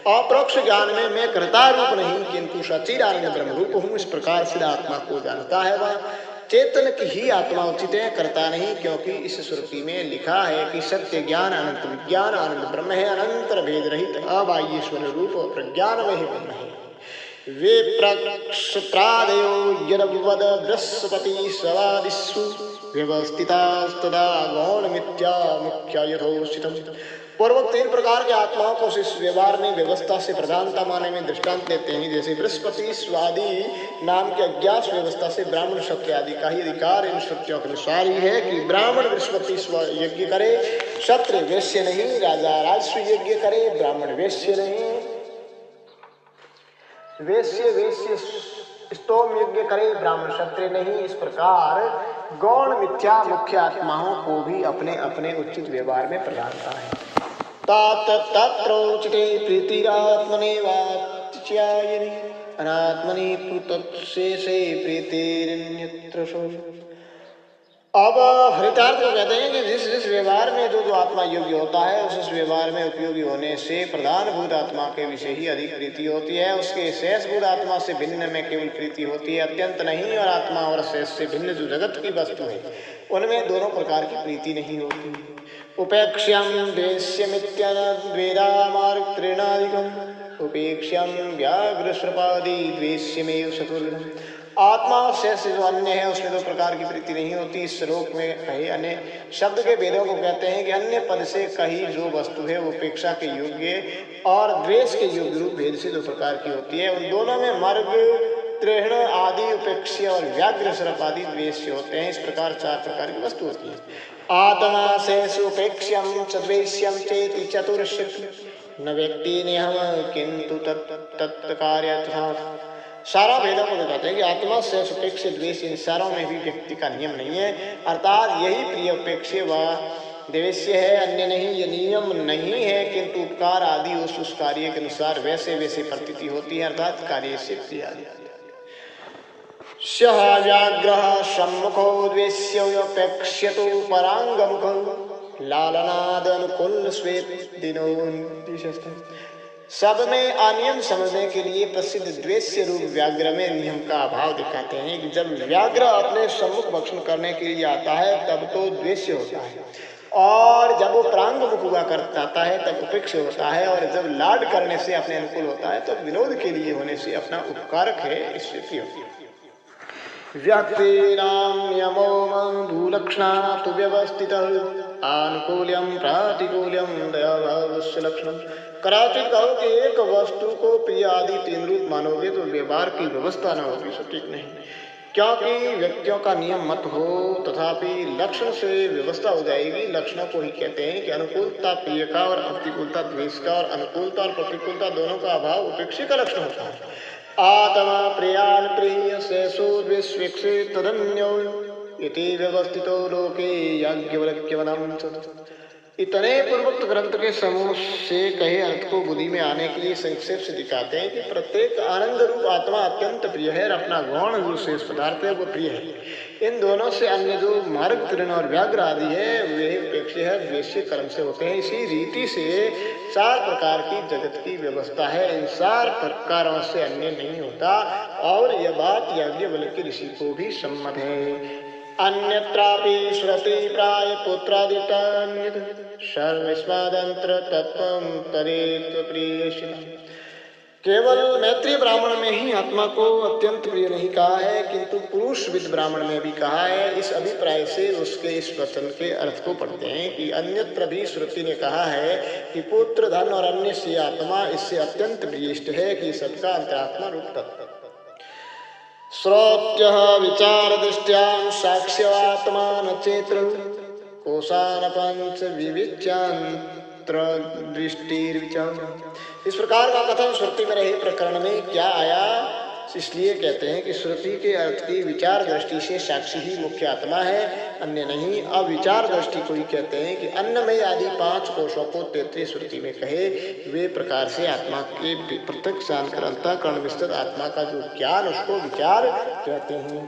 अपरोक्ष ज्ञान में मैं कर्ता रूप नहीं किंतु सच्चिदानंद ब्रह्म रूप हूँ, इस प्रकार से आत्मा को जानता है। वह चेतन की ही आत्मा उचित है, कर्ता नहीं, क्योंकि इस श्रुति में लिखा है कि सत्य ज्ञान अनंत विज्ञान आनंद ब्रह्म है, अनंतर भेद रहित अबाह्य स्वरूप रूप प्रज्ञान में ही ब्रह्म है। वे प्रक्षत्रादयो यद्वद बृहस्पति सवादिषु व्यवस्थितास्तदा गौण मिथ्या मुख्या यथोचितम्। पूर्वोक्त 3 प्रकार के आत्माओं को इस व्यवहार में व्यवस्था से प्रधानता माने में दृष्टांत देते हैं। जैसे बृहस्पति स्वादि नाम के अज्ञात व्यवस्था से ब्राह्मण क्षत्रिय आदि का ही अधिकार इन श्रुतियों के अनुसार ही है कि ब्राह्मण बृहस्पति यज्ञ करे, क्षत्रिय वैश्य नहीं, राजा राजस्व यज्ञ करे, ब्राह्मण वैश्य नहीं, वैश्य स्तोम यज्ञ करे, ब्राह्मण क्षत्रिय नहीं। इस प्रकार गौण मिथ्या मुख्य आत्माओं को भी अपने अपने उचित व्यवहार में प्रधानता है। तत्रोचिते प्रीतिरात्मनेवाच्यायनि अनात्मनि तु तत्शेषे प्रीतिरन्यत्र शो। अब हरितार्थ को कहते हैं कि जिस व्यवहार में जो आत्मा योग्य होता है उस व्यवहार में उपयोगी होने से प्रधानभूत आत्मा के विषय ही अधिक प्रीति होती है। उसके शेषभूत आत्मा से भिन्न में केवल प्रीति होती है, अत्यंत नहीं। और आत्मा और शेष से भिन्न जो जगत की वस्तु है उनमें दोनों प्रकार की प्रीति नहीं होती। उपेक्ष्यम द्वेष्यमित्यनद्वेदामार्गत्रिणादिकम् उपेक्ष्यम व्याघ्रश्रपादि द्वेष्यमेव चतुर्विधम्। आत्मा से जो अन्य है उसमें 2 प्रकार की प्रीति नहीं होती। इस श्लोक में कही अन्य शब्द के भेदों को कहते हैं कि अन्य पद से कही जो वस्तु है वो उपेक्षा के योग्य और द्वेष के योग्य रूप भेद से 2 प्रकार की होती है। उन दोनों में मर्ग, तृण आदि उपेक्ष्य और व्याघ्र सर्प आदि द्वेष होते हैं। इस प्रकार 4 प्रकार की वस्तु होती है। आत्मा से सुपेक्ष्यम चद्वेश्यम चेति चतुर्षु न व्यक्ति निहम किंतु तत्कार्य सारा वेदों को बताते हैं कि आत्मा से उपेक्ष द्वेष इन सारों में भी व्यक्ति का नियम नहीं है, अर्थात यही प्रिय उपेक्ष व देवेश्य है, अन्य नहीं। ये नियम नहीं है, किंतु उपकार आदि उस कार्य के अनुसार वैसे वैसे प्रतीति होती है, अर्थात कार्य से प्रिय। व्याघ्र सम्मुखो द्वेष्योपेक्ष्यतु परांगमुख लालनाद अनुकूल श्वेत दिनो। सब में अनियम समझने के लिए प्रसिद्ध द्वेष्य रूप व्याघ्र में नियम का अभाव दिखाते हैं कि जब व्याघ्र अपने सम्मुख भक्षण करने के लिए आता है तब तो द्वेष्य होता है, और जब वो प्रांग मुख हुआ करता है तब उपेक्ष होता है, और जब लाड करने से अपने अनुकूल होता है तब विनोद के लिए होने से अपना उपकारक है, इस स्थिति होती है। व्यक्तीनां नियमो भूलक्षणात् व्यवस्थितः आनुकूल्यं प्रातिकूल्यं दयाभावस्य लक्षणम्। कदाचित कहो कि एक वस्तु को प्रिय आदि 3 रूप मानोगे तो व्यवहार की व्यवस्था न होगी, सटीक नहीं, क्योंकि व्यक्तियों का नियम मत हो, तथापि लक्षण से व्यवस्था हो जाएगी। लक्षणों को ही कहते हैं कि अनुकूलता प्रिय का और प्रतिकूलता द्वेष का, और अनुकूलता और प्रतिकूलता दोनों का अभाव उपेक्षा का लक्षण होता है। आत्मा प्रियान प्रिय शेषो द्वेष्वेक्षे तदन्यो इति व्यवस्थितो लोके याज्ञवल्क्यवनम्। इतने पूर्वोक्त ग्रंथ के समूह से कहे अर्थ को बुद्धि में आने के लिए संक्षेप से दिखाते हैं कि प्रत्येक आनंद रूप आत्मा अत्यंत प्रिय है, और अपना गौण जो शेष पदार्थ है वो प्रिय है। इन दोनों से अन्य जो मार्ग, तृण और व्याघ्र आदि है वे उपेक्ष है, द्वेष्य कर्म से होते हैं। इसी रीति से 4 प्रकार की जगत की व्यवस्था है, इन 4 प्रकारों से अन्य नहीं होता, और यह बात याज्ञवल्क्य ऋषि को भी सम्मत है। अन्यत्रापि श्रुति प्राय पुत्रादितान्यत् सर्वस्मादंत्र तत्वं तदेत प्रियेषु। केवल मैत्रीय ब्राह्मण में ही आत्मा को अत्यंत प्रिय नहीं कहा है, किंतु पुरुष विद ब्राह्मण में भी कहा है। इस अभिप्राय से उसके इस वचन के अर्थ को पढ़ते हैं कि अन्यत्र भी श्रुति ने कहा है कि पुत्र, धन और अन्य से आत्मा इससे अत्यंत प्रियष्ट है कि सबका अंतरात्मा रूप तत्व। श्रोत्यः विचार दृष्टियां साक्ष्यवात्मान चेत्र कोशान पंच विविच्यान्त्र दृष्टिर्विचार। इस प्रकार का कथन श्रुति में रहे प्रकरण में क्या आया, इसलिए कहते हैं कि श्रुति के अर्थ की विचार दृष्टि से साक्षी ही मुख्य आत्मा है, अन्य नहीं। अब विचार दृष्टि को ही कहते हैं कि अन्नमय आदि 5 कोशों को 33 श्रुति में कहे वे प्रकार से आत्मा के प्रत्यक्ष जानकर अंतःकरण विस्तृत आत्मा का जो ज्ञान उसको विचार कहते हैं।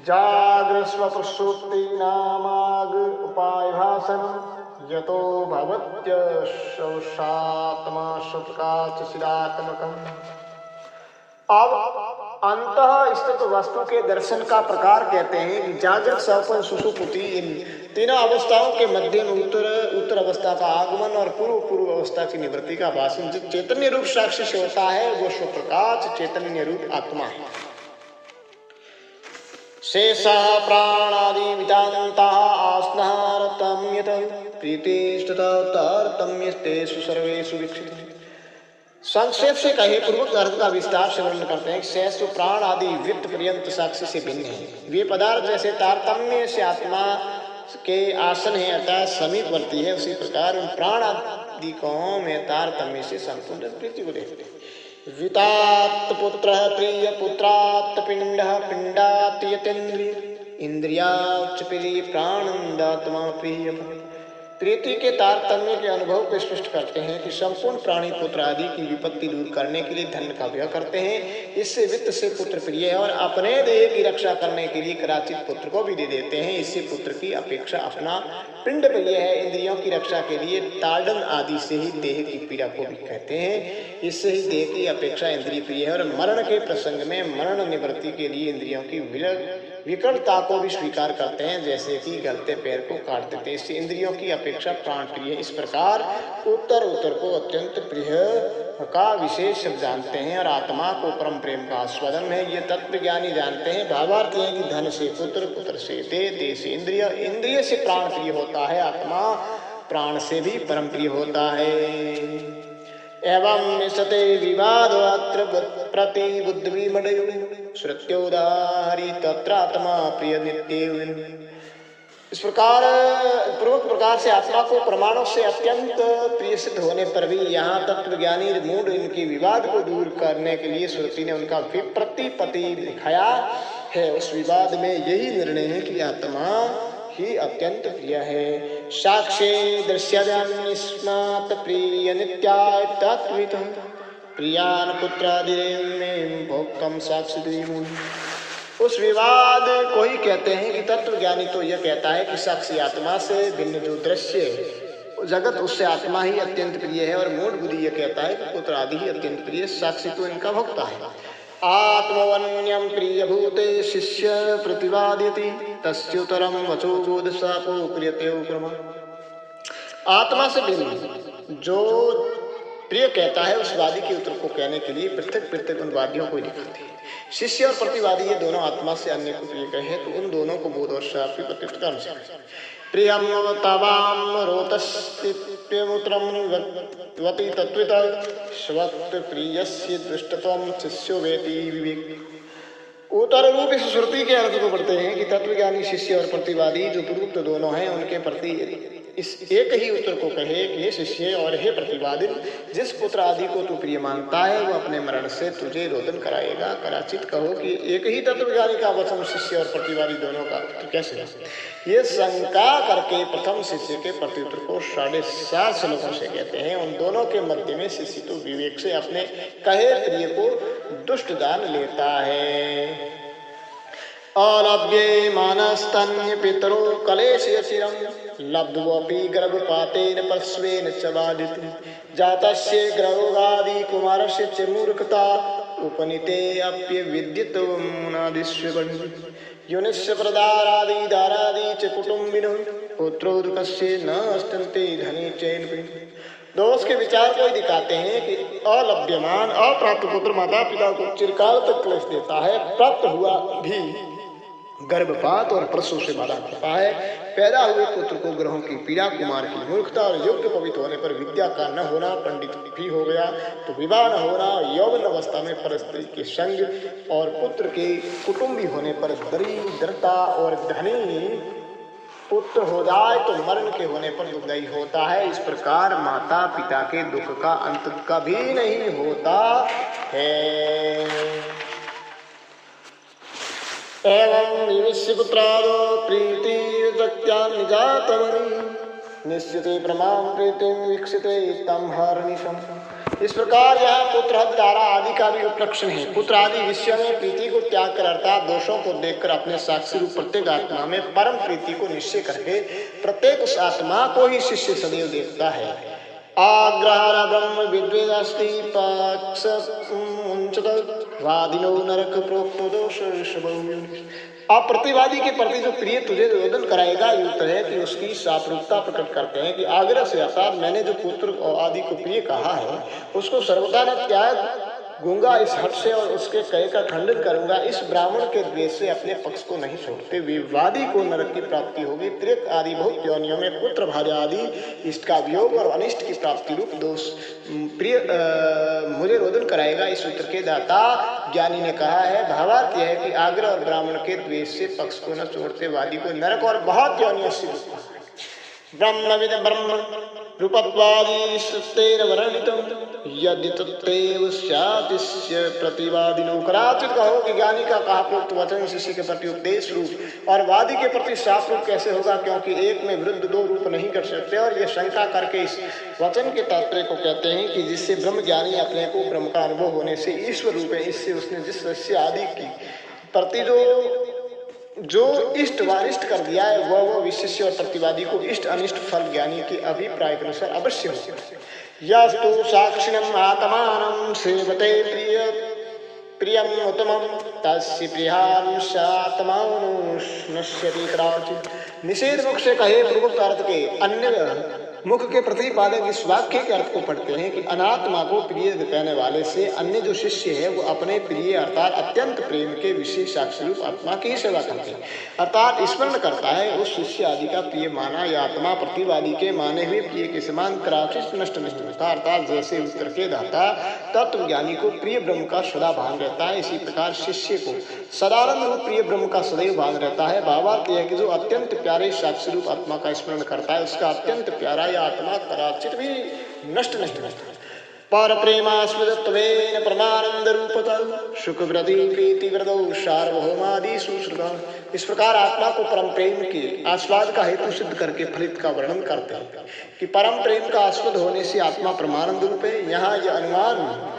जागृत स्वप्रसुप्ति नामाग उपाय भाषण यतो भवत्य शौषात्मा स्वप्रकाश सिदात्मकम्। अब अंतः स्थित वस्तु के दर्शन का प्रकार कहते हैं कि जागृत, स्वप्न, सुषुप्ति इन तीनों अवस्थाओं के मध्य में उत्तर अवस्था का आगमन और पूर्व अवस्था की निवृत्ति का भाषण जो चैतन्य रूप साक्षी से होता है वो स्वप्रकाश चैतन्य रूप आत्मा है। शेषा प्राणादि विदान्ता आस्नारतम्यत प्रीतिष्ठता तारतम्यस्तेषु सर्वेषु विक्षिप्त। संक्षेप से कहे पूर्वक अर्थ का विस्तार से वर्णन करते हैं। शेष प्राण आदि वृत्त पर्यंत साक्षी से भिन्न है। वे पदार्थ जैसे तारतम्य से आत्मा के आसन है अर्थात समीपवर्ती है, उसी प्रकार उन प्राण आदि कौं में तारतम्य से संपूर्ण प्रीति को देखते हैं। वितात पुत्र प्रिय पुत्रात् पिंड पिंडात् यतेन्द्रिय इंद्रियाच्च प्रिय प्राणंदात्मा प्रिय। प्रीति के तारतम्य के अनुभव को स्पष्ट करते हैं कि संपूर्ण प्राणी पुत्र आदि की विपत्ति दूर करने के लिए धन का व्यय करते हैं, इससे वित्त से पुत्र प्रिय है, और अपने देह की रक्षा करने के लिए कदाचित पुत्र को भी दे देते हैं, इससे पुत्र की अपेक्षा अपना पिंड प्रिय है। इंद्रियों की रक्षा के लिए ताड़न आदि से ही देह की पीड़ा को भी कहते हैं, इससे ही देह की अपेक्षा इंद्रिय प्रिय है। और मरण के प्रसंग में मरण निवृत्ति के लिए इंद्रियों की विकलता को भी स्वीकार करते हैं, जैसे कि गलते पैर को काट देते हैं, इससे इंद्रियों की अपेक्षा प्राण प्रिय है। इस प्रकार उत्तर को अत्यंत प्रिय का विशेष सब जानते हैं और आत्मा को परम प्रेम का आस्वादन है, ये तत्व ज्ञानी जानते हैं। भावार्थ है कि धन से पुत्र, पुत्र से देह से इंद्रिय, इंद्रिय से प्राण प्रिय होता है, आत्मा प्राण से भी परम प्रिय होता है। एवं सते विवाद अत्र प्रति बुद्ध विमडयो श्रुत्योदाहरि तत्रात्मा प्रिय नित्य। इस प्रकार पूर्वक प्रकार से आत्मा को प्रमाणों से अत्यंत प्रिय सिद्ध होने पर भी यहाँ तत्वज्ञानी मूढ़ इनके विवाद को दूर करने के लिए श्रुति ने उनका प्रतिपति दिखाया है। उस विवाद में यही निर्णय है कि आत्मा ही अत्यंत प्रिय है। साक्षी दृश्यस्मात् प्रिय नित्याय तत्वित प्रियान पुत्रादिरेव भोक्तम साक्षी। उस विवाद को ही कहते हैं कि तत्वज्ञानी तो यह कहता है कि साक्षी आत्मा से भिन्न जो दृश्य है जगत उससे आत्मा ही अत्यंत प्रिय है, और मूढ़ बुद्धि यह कहता है कि पुत्र आदि ही अत्यंत प्रिय, साक्षी तो इनका भोक्ता है। आत्मवन्यम प्रिय भूते शिष्य प्रतिवाद्यति तस्योत्तरम वचो बोधसापो क्रियते उपरमा। आत्मा से भिन्न जो प्रिय कहता है उस वादी के उत्तर को कहने के लिए पृथक पृथक उन वादियों को दिखाते हैं। शिष्य और प्रतिवादी ये दोनों आत्मा से अन्य को प्रिय कहे तो उन दोनों को बोध और शाप की प्रत्युक्त कर्म से प्रियम तवाम रोतस्तिप्यमुत्रम वति तत्वित स्वत् प्रियस्य दृष्टत्वम शिष्यो वेति विवेक। उत्तर रूप इस श्रुति के अर्थ को पढ़ते हैं कि तत्वज्ञानी शिष्य और प्रतिवादी जो पूर्वोक्त दोनों हैं उनके प्रति इस एक ही उत्तर को कहे कि हे शिष्य और हे प्रतिवादी, जिस पुत्र आदि को तू प्रिय मानता है वो अपने मरण से तुझे रोदन कराएगा। कदाचित कहो कि एक ही तत्वज्ञानी का वचन शिष्य और प्रतिवादी दोनों का उत्तर कैसे है? ये शंका करके प्रथम शिष्य के प्रत्युत्तर को 7.5 श्लोकों से कहते हैं। उन दोनों के मध्य में शिष्य तो विवेक से अपने कहे प्रिय को दुष्ट जान लेता है। अलभ्ये मानस्तन्य पितरो कलेशय चिरं लब्ध्वपि गर्भपातेन परस्वेन च बाधितं जातस्य ग्रहोगादि कुमारस्य च मूर्खता उपनीते अप्यविद्यतो मुनादिष्वगण्य युनिस्य प्रदारादि दारादि च कुटुम्बिनो पुत्रोदकस्य न अस्तन्ते धने चैन। दोष के विचार को दिखाते हैं कि अलभ्यमान अप्राप्त पुत्र माता पिता को चिरकाल तक क्लेश देता है, प्राप्त हुआ भी गर्भपात और प्रसव से बाधा करता है, पैदा हुए पुत्र को ग्रहों की पीड़ा, कुमार की मूर्खता और योग्य पवित्र होने पर विद्या का न होना, पंडित भी हो गया तो विवाह न होना, यौवन अवस्था में परस्त्री के संग और पुत्र के कुटुंबी होने पर दरिद्रता और धनी पुत्र हो जाए तो मरण के होने पर दुखदायी होता है। इस प्रकार माता पिता के दुख का अंत कभी नहीं होता है। एवं निविश्य पुत्रादो प्रीति विभक्त्या निजातमनि निश्चिते प्रमाण प्रीतिम वीक्षिते तम हरनिशम। इस प्रकार यह पुत्र दारा आदि का भी उपलक्षण है। पुत्र आदि विषय में प्रीति को त्याग कर अर्थात दोषों को देखकर अपने साक्षी रूप प्रत्येक आत्मा में परम प्रीति को निश्चय करके प्रत्येक उस आत्मा को ही शिष्य सदैव देखता है। आग्रह ब्रह्म विद्वेदास्ति पक्ष वादिनो नरक प्रोक्त दोष। अब प्रतिवादी के प्रति जो प्रिय तुझे रोदन कराएगा ये उत्तर है कि उसकी सापरूपता प्रकट करते हैं कि आग्रह से अर्थात मैंने जो पुत्र आदि को प्रिय कहा है उसको सर्वदा न त्याग गूंगा इस हट से और उसके कहे का खंडन करूंगा। इस ब्राह्मण के द्वेष से अपने पक्ष को नहीं छोड़ते। विवादी को नरक की प्राप्ति होगी। त्रिक आदि बहुत योनियों में पुत्र भार्या आदि इष्ट का वियोग और अनिष्ट की प्राप्ति रूप दोष प्रिय मुझे रोदन कराएगा। इस सूत्र के दाता ज्ञानी ने कहा है। भावार्थ यह है कि आग्रह और ब्राह्मण के द्वेष से पक्ष को न छोड़ते वादी को नरक और बहुत योनियों से ब्रह्मविद ब्रह्म रूपत्वादि सत्तेन वर्णितम् यदि तत्तेव स्यातिस्य प्रतिवादिनो। कदाचित कहो कि ज्ञानी का कहा प्रोक्त वचन शिष्य के प्रति उपदेश रूप और वादी के प्रति शाप रूप कैसे होगा, क्योंकि एक में विरुद्ध दो रूप नहीं कर सकते। और ये शंका करके इस वचन के तात्पर्य को कहते हैं कि जिससे ब्रह्म ज्ञानी अपने को ब्रह्म का अनुभव होने से ईश्वर रूप है, इससे उसने जिस शिष्य आदि की प्रति जो इष्ट व अनिष्ट कर दिया है वह विशिष्य और प्रतिवादी को इष्ट अनिष्ट फल ज्ञानी के अभिप्राय के अनुसार अवश्य हो। यस्तु साक्षिणम् आत्मानं सेवते प्रियम उत्तमं तस्य प्रियांशात्मानुष्यति कदाचित्। निषेध मुख से कहे पूर्वोक्त अर्थ के अन्य मुख के प्रतिपादक इस वाक्य के अर्थ को पढ़ते हैं कि अनात्मा को प्रिय कहने वाले से अन्य जो शिष्य है वो अपने प्रिय अर्थात अत्यंत प्रेम के विशेष साक्षी रूप आत्मा की सेवा करते हैं, अर्थात स्मरण करता है उस शिष्य आदि का प्रिय माना या आत्मा प्रतिवादी के माने हुए प्रिय के समान कदाचित नष्ट नहीं होता, अर्थात जैसे उत्तर के दाता तत्व ज्ञानी को प्रिय ब्रह्म का सदा भान रहता है, इसी प्रकार शिष्य को सदानंद रूप प्रिय ब्रह्म का सदैव भान रहता है। भावार्थ यह कि जो अत्यंत प्यारे साक्षी रूप आत्मा का स्मरण करता है उसका अत्यंत प्यारा या आत्मा कदाचित भी नष्ट नहीं होता। पर प्रेमास्मदत्वेन परमानंद रूपता सुख वृद्धि प्रीति वृद्धौ सार्वभौमादि सुश्रुता। इस प्रकार आत्मा को परम प्रेम के आस्वाद का हेतु सिद्ध करके फलित का वर्णन करते हैं कि परम प्रेम का आस्वाद होने से आत्मा परमानंद रूप है। यहाँ यह अनुमान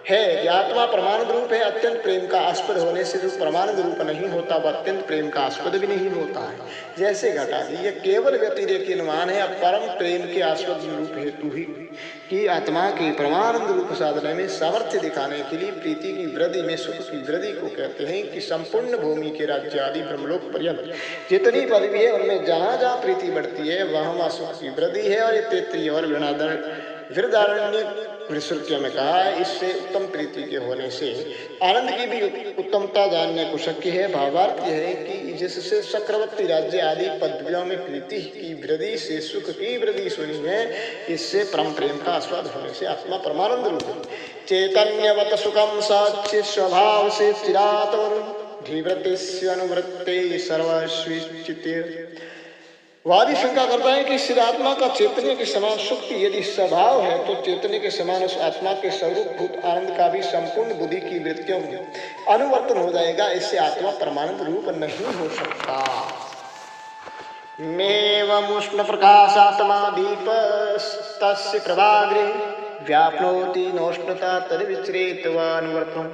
है कि आत्मा परमानंद रूप है। अत्यंत प्रेम का आस्पद होने से जो परमानंद रूप नहीं होता वह अत्यंत प्रेम का आस्पद भी नहीं होता है। जैसे घटादी यह केवल व्यतिरेकी अनुमान है। अब परम प्रेम के आस्पद रूप हेतु ही कि आत्मा के परमानंद रूप साधने में सामर्थ्य दिखाने के लिए प्रीति की वृद्धि में सुख की वृद्धि को कहते हैं कि संपूर्ण भूमि के राज्य आदि ब्रह्मलोक पर्यंत जितनी पदवी है उनमें जहाँ जहाँ प्रीति बढ़ती है वहाँ सुख की वृद्धि है। और ये तैत्तिरीय और वृहदारण्यक श्रुतियों में कहा है इससे उत्तम प्रीति के होने से आनंद की भी उत्तमता जानने को शक्य है। भावार्थ यह है कि जिससे चक्रवर्ती राज्य आदि पदवियों में प्रीति की वृद्धि से सुख की वृद्धि सुनी है, इससे परम प्रेम का आस्वाद होने से आत्मा परमानंद रूप है। चैतन्यवत सुखम साक्ष्य स्वभाव से चिरात धीवृत्ति अनुवृत्ते सर्वस्विचित। वादी शंका करता है कि इस आत्मा का चैतन्य के समान सुख की यदि स्वभाव है तो चैतन्य के समान उस आत्मा के स्वरूप भूत आनंद का भी संपूर्ण बुद्धि की वृत्तियों में अनुवर्तन हो जाएगा। इससे आत्मा परमानंद रूप नहीं हो सकता। मेवमुष्ण प्रकाशात्मा दीपस्तस्य प्रभाग्रे व्याप्नोति नोष्णता तद विचरेत व अनुवर्तम।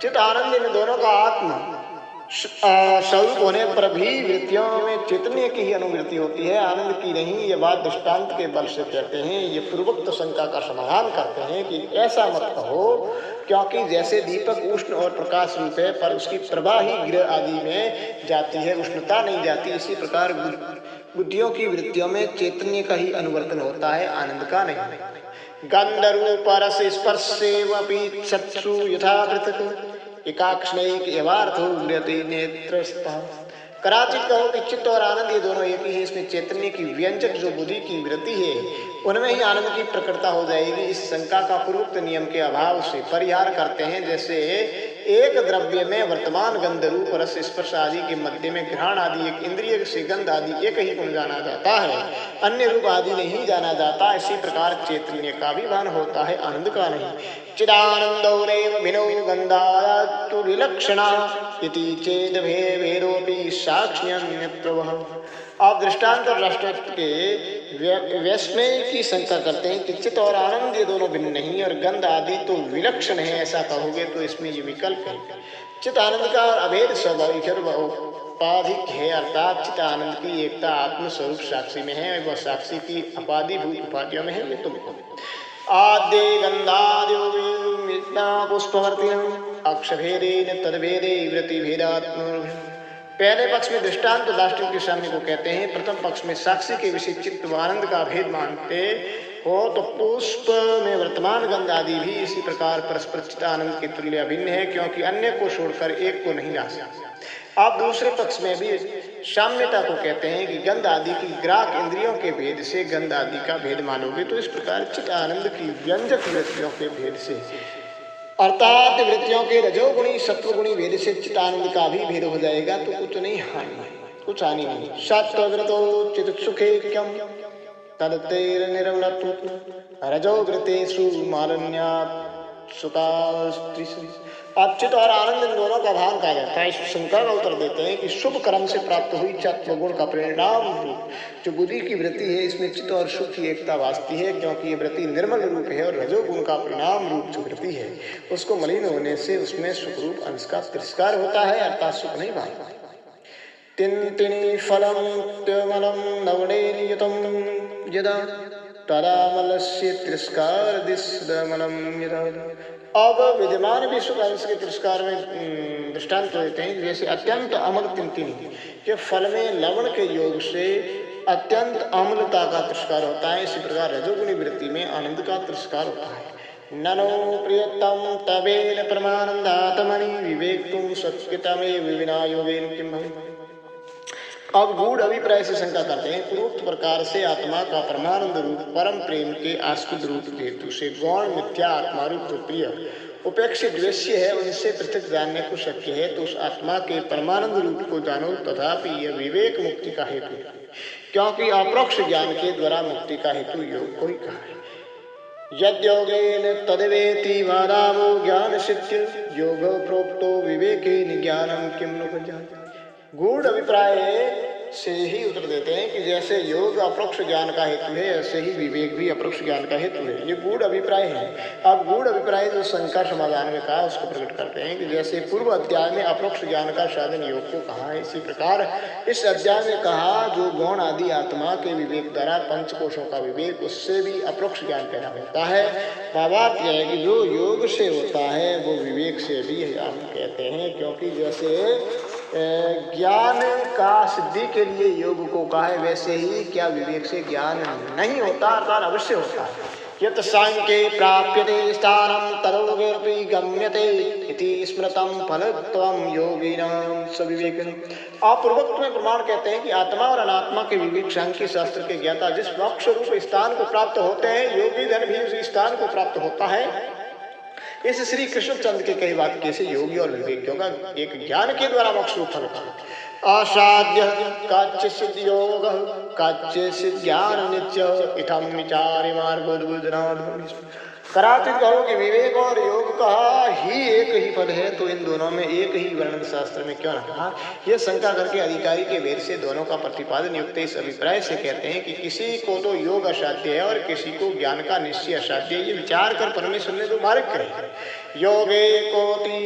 चित आनंद इन दोनों का आत्मा स्वरूप होने पर भी वृत्तियों में चैतन्य की ही अनुवृत्ति होती है, आनंद की नहीं। ये बात दृष्टांत के बल से कहते हैं। ये पूर्वोक्त शंका का समाधान करते हैं कि ऐसा मत कहो, क्योंकि जैसे दीपक उष्ण और प्रकाश रूप है पर उसकी प्रभा ही गृह आदि में जाती है, उष्णता नहीं जाती, इसी प्रकार बुद्धियों की वृत्तियों में चैतन्य का ही अनुवर्तन होता है, आनंद का नहीं। गंध रूप रस स्पर्शेवपि चक्षु यथा पृथक् एकाक्षणैक एवार्थो गृहते नेत्रस्तः। कदाचित कहो कि चित्त और आनंद ये दोनों एक ही है। इसमें चैतन्य की व्यंजक जो बुद्धि की वृत्ति है उनमें ही आनंद की प्रकटता हो जाएगी। इस शंका का पूर्वोक्त नियम के अभाव से परिहार करते हैं। जैसे एक द्रव्य में वर्तमान गंध रूप रस स्पर्श आदि के मध्य में घ्राण आदि एक इंद्रिय से गंध आदि एक ही गुण जाना जाता है, अन्य रूप आदि नहीं जाना जाता। इसी प्रकार चैतन्य का भी भान होता है, आनंद का नहीं। चिदानंदौरेव भिन्नौ गंधास्तु विलक्षणा इति चेद भेदोपि साक्ष्यन्यत्रवः। आप दृष्टांत और राष्ट्रत्व के व्यस्मय की शंका करते हैं कि चित्त और आनंद ये दोनों भिन्न नहीं और गंध आदि तो विलक्षण है। ऐसा कहोगे तो इसमें ये विकल्प है। चित्त आनंद का अभेद स्वाभाविक उपाधिक है, अर्थात चित्त आनंद की एकता आत्म स्वरूप साक्षी में है, वह साक्षी की अपाधिभूत उपाधियों में है। ये तुमको आद्य गंधाद्यो पुष्पवर्तिनम् अक्षभेदेन तद्भेदे वृत्ति भेदात्म। पहले पक्ष में दृष्टांत तो दाष्टिक के सामने को कहते हैं। प्रथम पक्ष में साक्षी के विषय चित्त व आनंद का भेद मानते हो तो पुष्प में वर्तमान गंध आदि भी इसी प्रकार परस्पर चित्त आनंद के तुल्य अभिन्न है, क्योंकि अन्य को छोड़कर एक को नहीं ला सकते। आप दूसरे पक्ष में भी साम्यता को कहते हैं कि गंध आदि की ग्राहक इंद्रियों के भेद से गंध आदि का भेद मानोगे तो इस प्रकार चित्त आनंद की व्यंजक वृत्तियों के भेद से अर्थात वृत्तियों के रजोगुणी सत्वगुणी भेद से चित्त आनंद का भी भेद हो जाएगा, तो कुछ नहीं हानि, कुछ हानि नहीं। सत्वग्रतो चित्त सुखेक्यम तदतेर निर्मलत्व रजोग्रतेषु मालिन्यात् सुखास्त्रिषु। अब चित्त और आनंद इन दोनों का भान कहा जाता है। इस शंका का उत्तर देते हैं कि शुभ कर्म से प्राप्त हुई सत्व गुण का परिणाम रूप जो बुद्धि की वृत्ति है इसमें चित्त और सुख की एकता वास्ती है, क्योंकि ये वृत्ति निर्मल रूप है और रजोगुण का परिणाम रूप जो वृत्ति है उसको मलिन होने से उसमें सुख रूप अंश का तिरस्कार होता है, अर्थात सुख नहीं भाता। तिन्तिनी फलम त्वमलम नवणेनियतम यदा तदा मलस्य तिरस्कार दिस्मलम यदा। अब विद्यमान भी सुख अंश के तिरस्कार में दृष्टांत देते हैं। जैसे अत्यंत अमल तिनतिनी के फल में लवण के योग से अत्यंत अम्लता का तिरस्कार होता है, इसी प्रकार रजोगुणी वृत्ति में आनंद का तिरस्कार होता है। ननो प्रियतम तबेन परमानंदात्मनि विवेक्तुम सत्यतमेव विना योगेन किम भवेत्। अब गूढ़ अभिप्राय से शंका करते हैं, पूर्वोक्त प्रकार से आत्मा का परमानंद रूप परम प्रेम के आस्पद रूप हेतु से गौण मिथ्या आत्मा रूप जो प्रिय उपेक्षित द्वेष्य है उनसे पृथक जानने को शक्य है, तो उस आत्मा के परमानंद रूप को जानो, तथापि यह विवेक मुक्ति का हेतु है, क्योंकि अपरोक्ष ज्ञान के द्वारा मुक्ति का हेतु योग को ही कहा है। यद्योगेन तद्वेति वादावो ज्ञान सिद्ध योग प्रोक्तो विवेकेन ज्ञानम किम नु प्रजायते। गूढ़ अभिप्राय से ही उत्तर देते हैं कि जैसे योग अपरोक्ष ज्ञान का हेतु है, ऐसे ही विवेक भी अपरोक्ष ज्ञान का हेतु है। ये गूढ़ अभिप्राय है। अब गूढ़ अभिप्राय जो शंका समाधान में कहा उसको प्रकट करते हैं कि जैसे पूर्व अध्याय में अपरोक्ष ज्ञान का साधन योग को कहा है, इसी प्रकार इस अध्याय में कहा जो गौण आदि आत्मा के विवेक द्वारा पंचकोशों का विवेक, उससे भी अपरोक्ष ज्ञान पैदा होता है। भावार्थ यह है कि जो योग से होता है वो विवेक से भी हम कहते हैं, क्योंकि जैसे ज्ञान का सिद्धि के लिए योग को कहा है, वैसे ही क्या विवेक से ज्ञान नहीं होता, अर्थात अवश्य होता है। यत् सांख्ये प्राप्यते स्थानं तदोगेऽपि गम्यते इति स्मृतं फलत्वं योगिनां सविवेकिनं। आप पूर्वोक्त में प्रमाण कहते हैं कि आत्मा और अनात्मा के विवेक सांख्य शास्त्र के ज्ञाता जिस मोक्ष रूप स्थान को प्राप्त होते हैं, योगी जन भी उस स्थान को प्राप्त होता है। इस श्री कृष्णचंद्र के कई वाक्य से योगी और विवेकियों का एक ज्ञान के द्वारा मोक्ष रूप फल का असाध्य काच्चित् योग काच्चित् ज्ञान नित्य इथम विचारि मार्गोद्बुद्धनाद। कराचित कहो कि विवेक और योग का ही एक ही पद है, तो इन दोनों में एक ही वर्णन शास्त्र में क्यों रखा? यह शंका करके अधिकारी के वेद से दोनों का प्रतिपादन युक्त इस अभिप्राय से कहते हैं कि किसी को तो योग असाध्य है और किसी को ज्ञान का निश्चय असाध्य है। ये विचार कर परमेश्वर ने तो मार्ग करे। योगे कोटि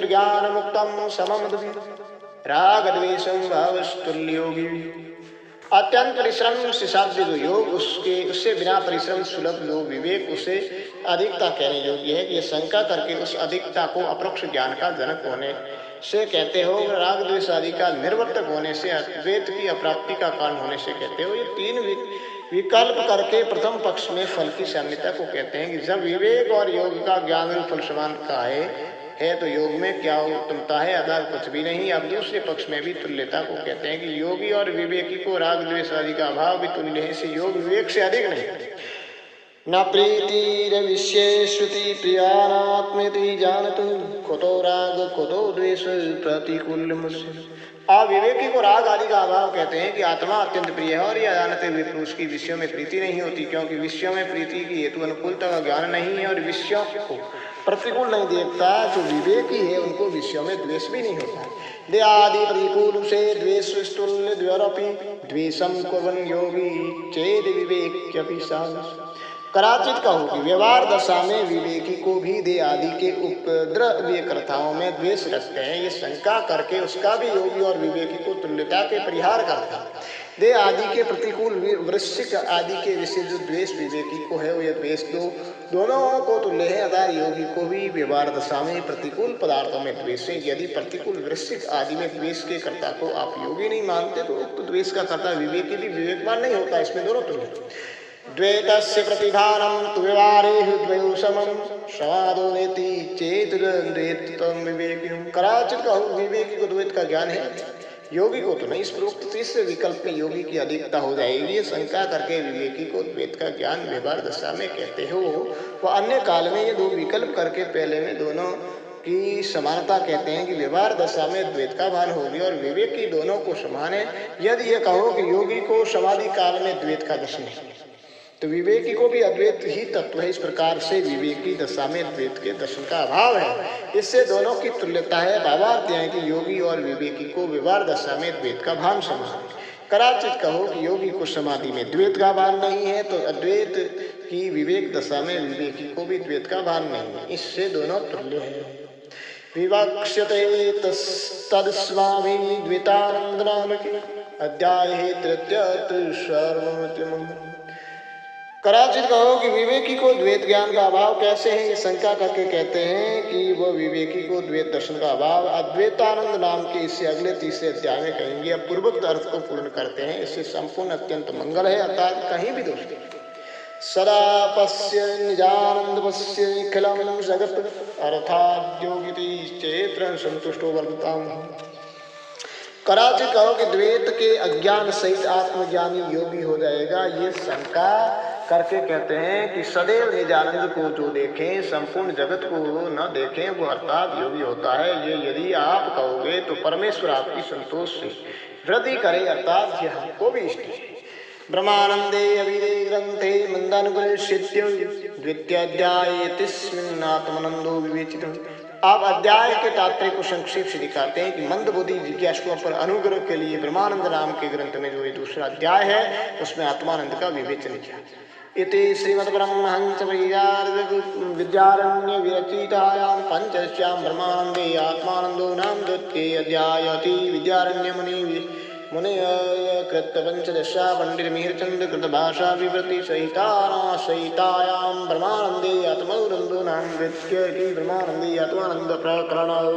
ज्ञान मुक्तम समम राग द्वेषम भावस्तुल्य योगी। अत्यंत परिश्रम से साध्य जो योग उससे बिना परिश्रम सुलभ जो विवेक उसे अधिकता कहने योग्य है। ये शंका करके उस अधिकता को अपरोक्ष ज्ञान का जनक होने से कहते हो, राग द्वेष आदि का निर्वर्तक होने से, अद्वैत की अप्राप्ति का कारण होने से कहते हो। ये तीन विकल्प करके प्रथम पक्ष में फल की साम्यता को कहते हैं कि जब विवेक और योग का ज्ञान रूप फल समान का है तो योग में क्या उत्तमता है? आधार कुछ भी नहीं। अब दूसरे पक्ष में भी तुल्यता को कहते हैं कि योगी और विवेकी को राग द्वेष आदि का अभाव भी तुल्य है, से योग विवेक से अधिक नहीं। न प्रीतिरविष्ये श्रुति प्रियानात्मेति जानतु कुतो राग कुतो द्वेष प्रतिकूल्यमुष्य। अविवेकी को राग आदि का अभाव कहते हैं कि आत्मा अत्यंत प्रिय है और यह जानते हुए पुरुष की विषयों में प्रीति नहीं होती, क्योंकि विषयों में प्रीति की हेतु अनुकूलता का ज्ञान नहीं है और विषयों को प्रतिकूल नहीं देखता। जो विवेकी है उनको विषयों में द्वेष भी नहीं होता। दे आदि प्रतिकूल से द्वेष तुल्य द्वरपि द्वेषम कुर्वन् योगी चेद विवेक्यपि साधु। कराचित कहो कि व्यवहार दशा में विवेकी को भी दे आदि के उपद्रव्यकर्ताओं में द्वेष रखते हैं। ये शंका करके उसका भी योगी और विवेकी को तुल्यता के परिहार करता है। दे आदि के प्रतिकूल वृश्चिक आदि के विषय जो द्वेष विवेकी को है, वो ये द्वेष दोनों को तुल्य है। अतः योगी को भी व्यवहार दशा में प्रतिकूल पदार्थों में द्वेष है। यदि प्रतिकूल वृश्चिक आदि में द्वेष के कर्ता को आप योगी नहीं मानते तो द्वेष का कर्ता विवेकी भी विवेकवान नहीं होता। इसमें दोनों तुल्य। द्वैतस्य प्रतिभानं तु व्यवहारेषु द्वयो समं समादो नेति चेत द्वैतम विवेकिनं। कराचित कहो विवेकी को द्वैत का ज्ञान है, योगी को तो नहीं। इस प्रोक्त तीसरे विकल्प में योगी की अधिकता हो जाएगी। ये शंका करके विवेकी को द्वैत का ज्ञान व्यवहार दशा में कहते हो, वह अन्य काल में ये दो विकल्प करके पहले में दोनों की समानता कहते हैं कि व्यवहार दशा में द्वैत का भान होगी और विवेकी दोनों को समान है। यदि ये कहो कि योगी को समाधि काल में द्वैत का दर्शन है तो विवेकी को भी अद्वैत ही तत्व है। इस प्रकार से विवेकी दशा में द्वैत के दर्शन का अभाव है, इससे दोनों की तुल्यता है। भावार्थ है कि योगी और विवेकी को व्यवहार दशा में द्वैत का भान समान। कराचित कहो कि योगी को समाधि में द्वैत का भान नहीं है तो अद्वैत की विवेक दशा में विवेकी को भी द्वैत का भान नहीं है, इससे दोनों तुल्य है। विवक्ष्यते तदस्वामी द्वैतानंद नाम के अध्याय तृतीय सर्वमतिम। कदाचित कहो कि विवेकी को द्वैत ज्ञान का अभाव कैसे है, ये शंका करके कहते हैं कि वह विवेकी को द्वैत दर्शन का अभाव अद्वैतानंद नाम के इससे अगले तीसरे अध्याय में कहेंगे। अब पूर्वोक्त अर्थ को पूर्ण करते हैं। इससे संपूर्ण अत्यंत मंगल है, अर्थात कहीं भी दोष नहीं। सदा पश्य निजानंद पश्य निखिलम जगत अर्थात योगिति चेत्र संतुष्टो वर्तताम। कदाचित कहो कि द्वैत के अज्ञान सहित आत्मज्ञानी योगी हो जाएगा, ये शंका करके कहते हैं कि सदैव निजानंद को जो देखें, संपूर्ण जगत को न देखें, वो अर्थात योगी होता है। ये यदि आप कहोगे तो परमेश्वर आपकी संतोष से वृद्धि करे, अर्थात यह हमको भी इष्ट है। ब्रह्मानंदे अविदे ग्रंथे मंदानुग्रह सिद्ध द्वितीयाध्याय तिस्मिन्नात्मनंदो विवेचितम्। आप अध्याय के तात्पर्य को संक्षेप से दिखाते हैं कि मंद बुद्धि जिज्ञासुओं पर अनुग्रह के लिए ब्रह्मानंद नाम के ग्रंथ में जो ये दूसरा अध्याय है उसमें आत्मानंद का विवेचन किया। इति श्रीमद्ब्रह्महंस विद्यारण्य विरचितायां पंचदश्यां ब्रह्मानंदे आत्मानंदो नाम द्वितीय अध्यायति विद्यारण्य मुनि कृत पंचदशा पंडित मिहिरचंद कृत भाषा विवृति सहितायां ब्रह्मानंदे आत्मानंदो नाम द्वितीय ब्रह्मानंदे आत्मानंद प्रकरण।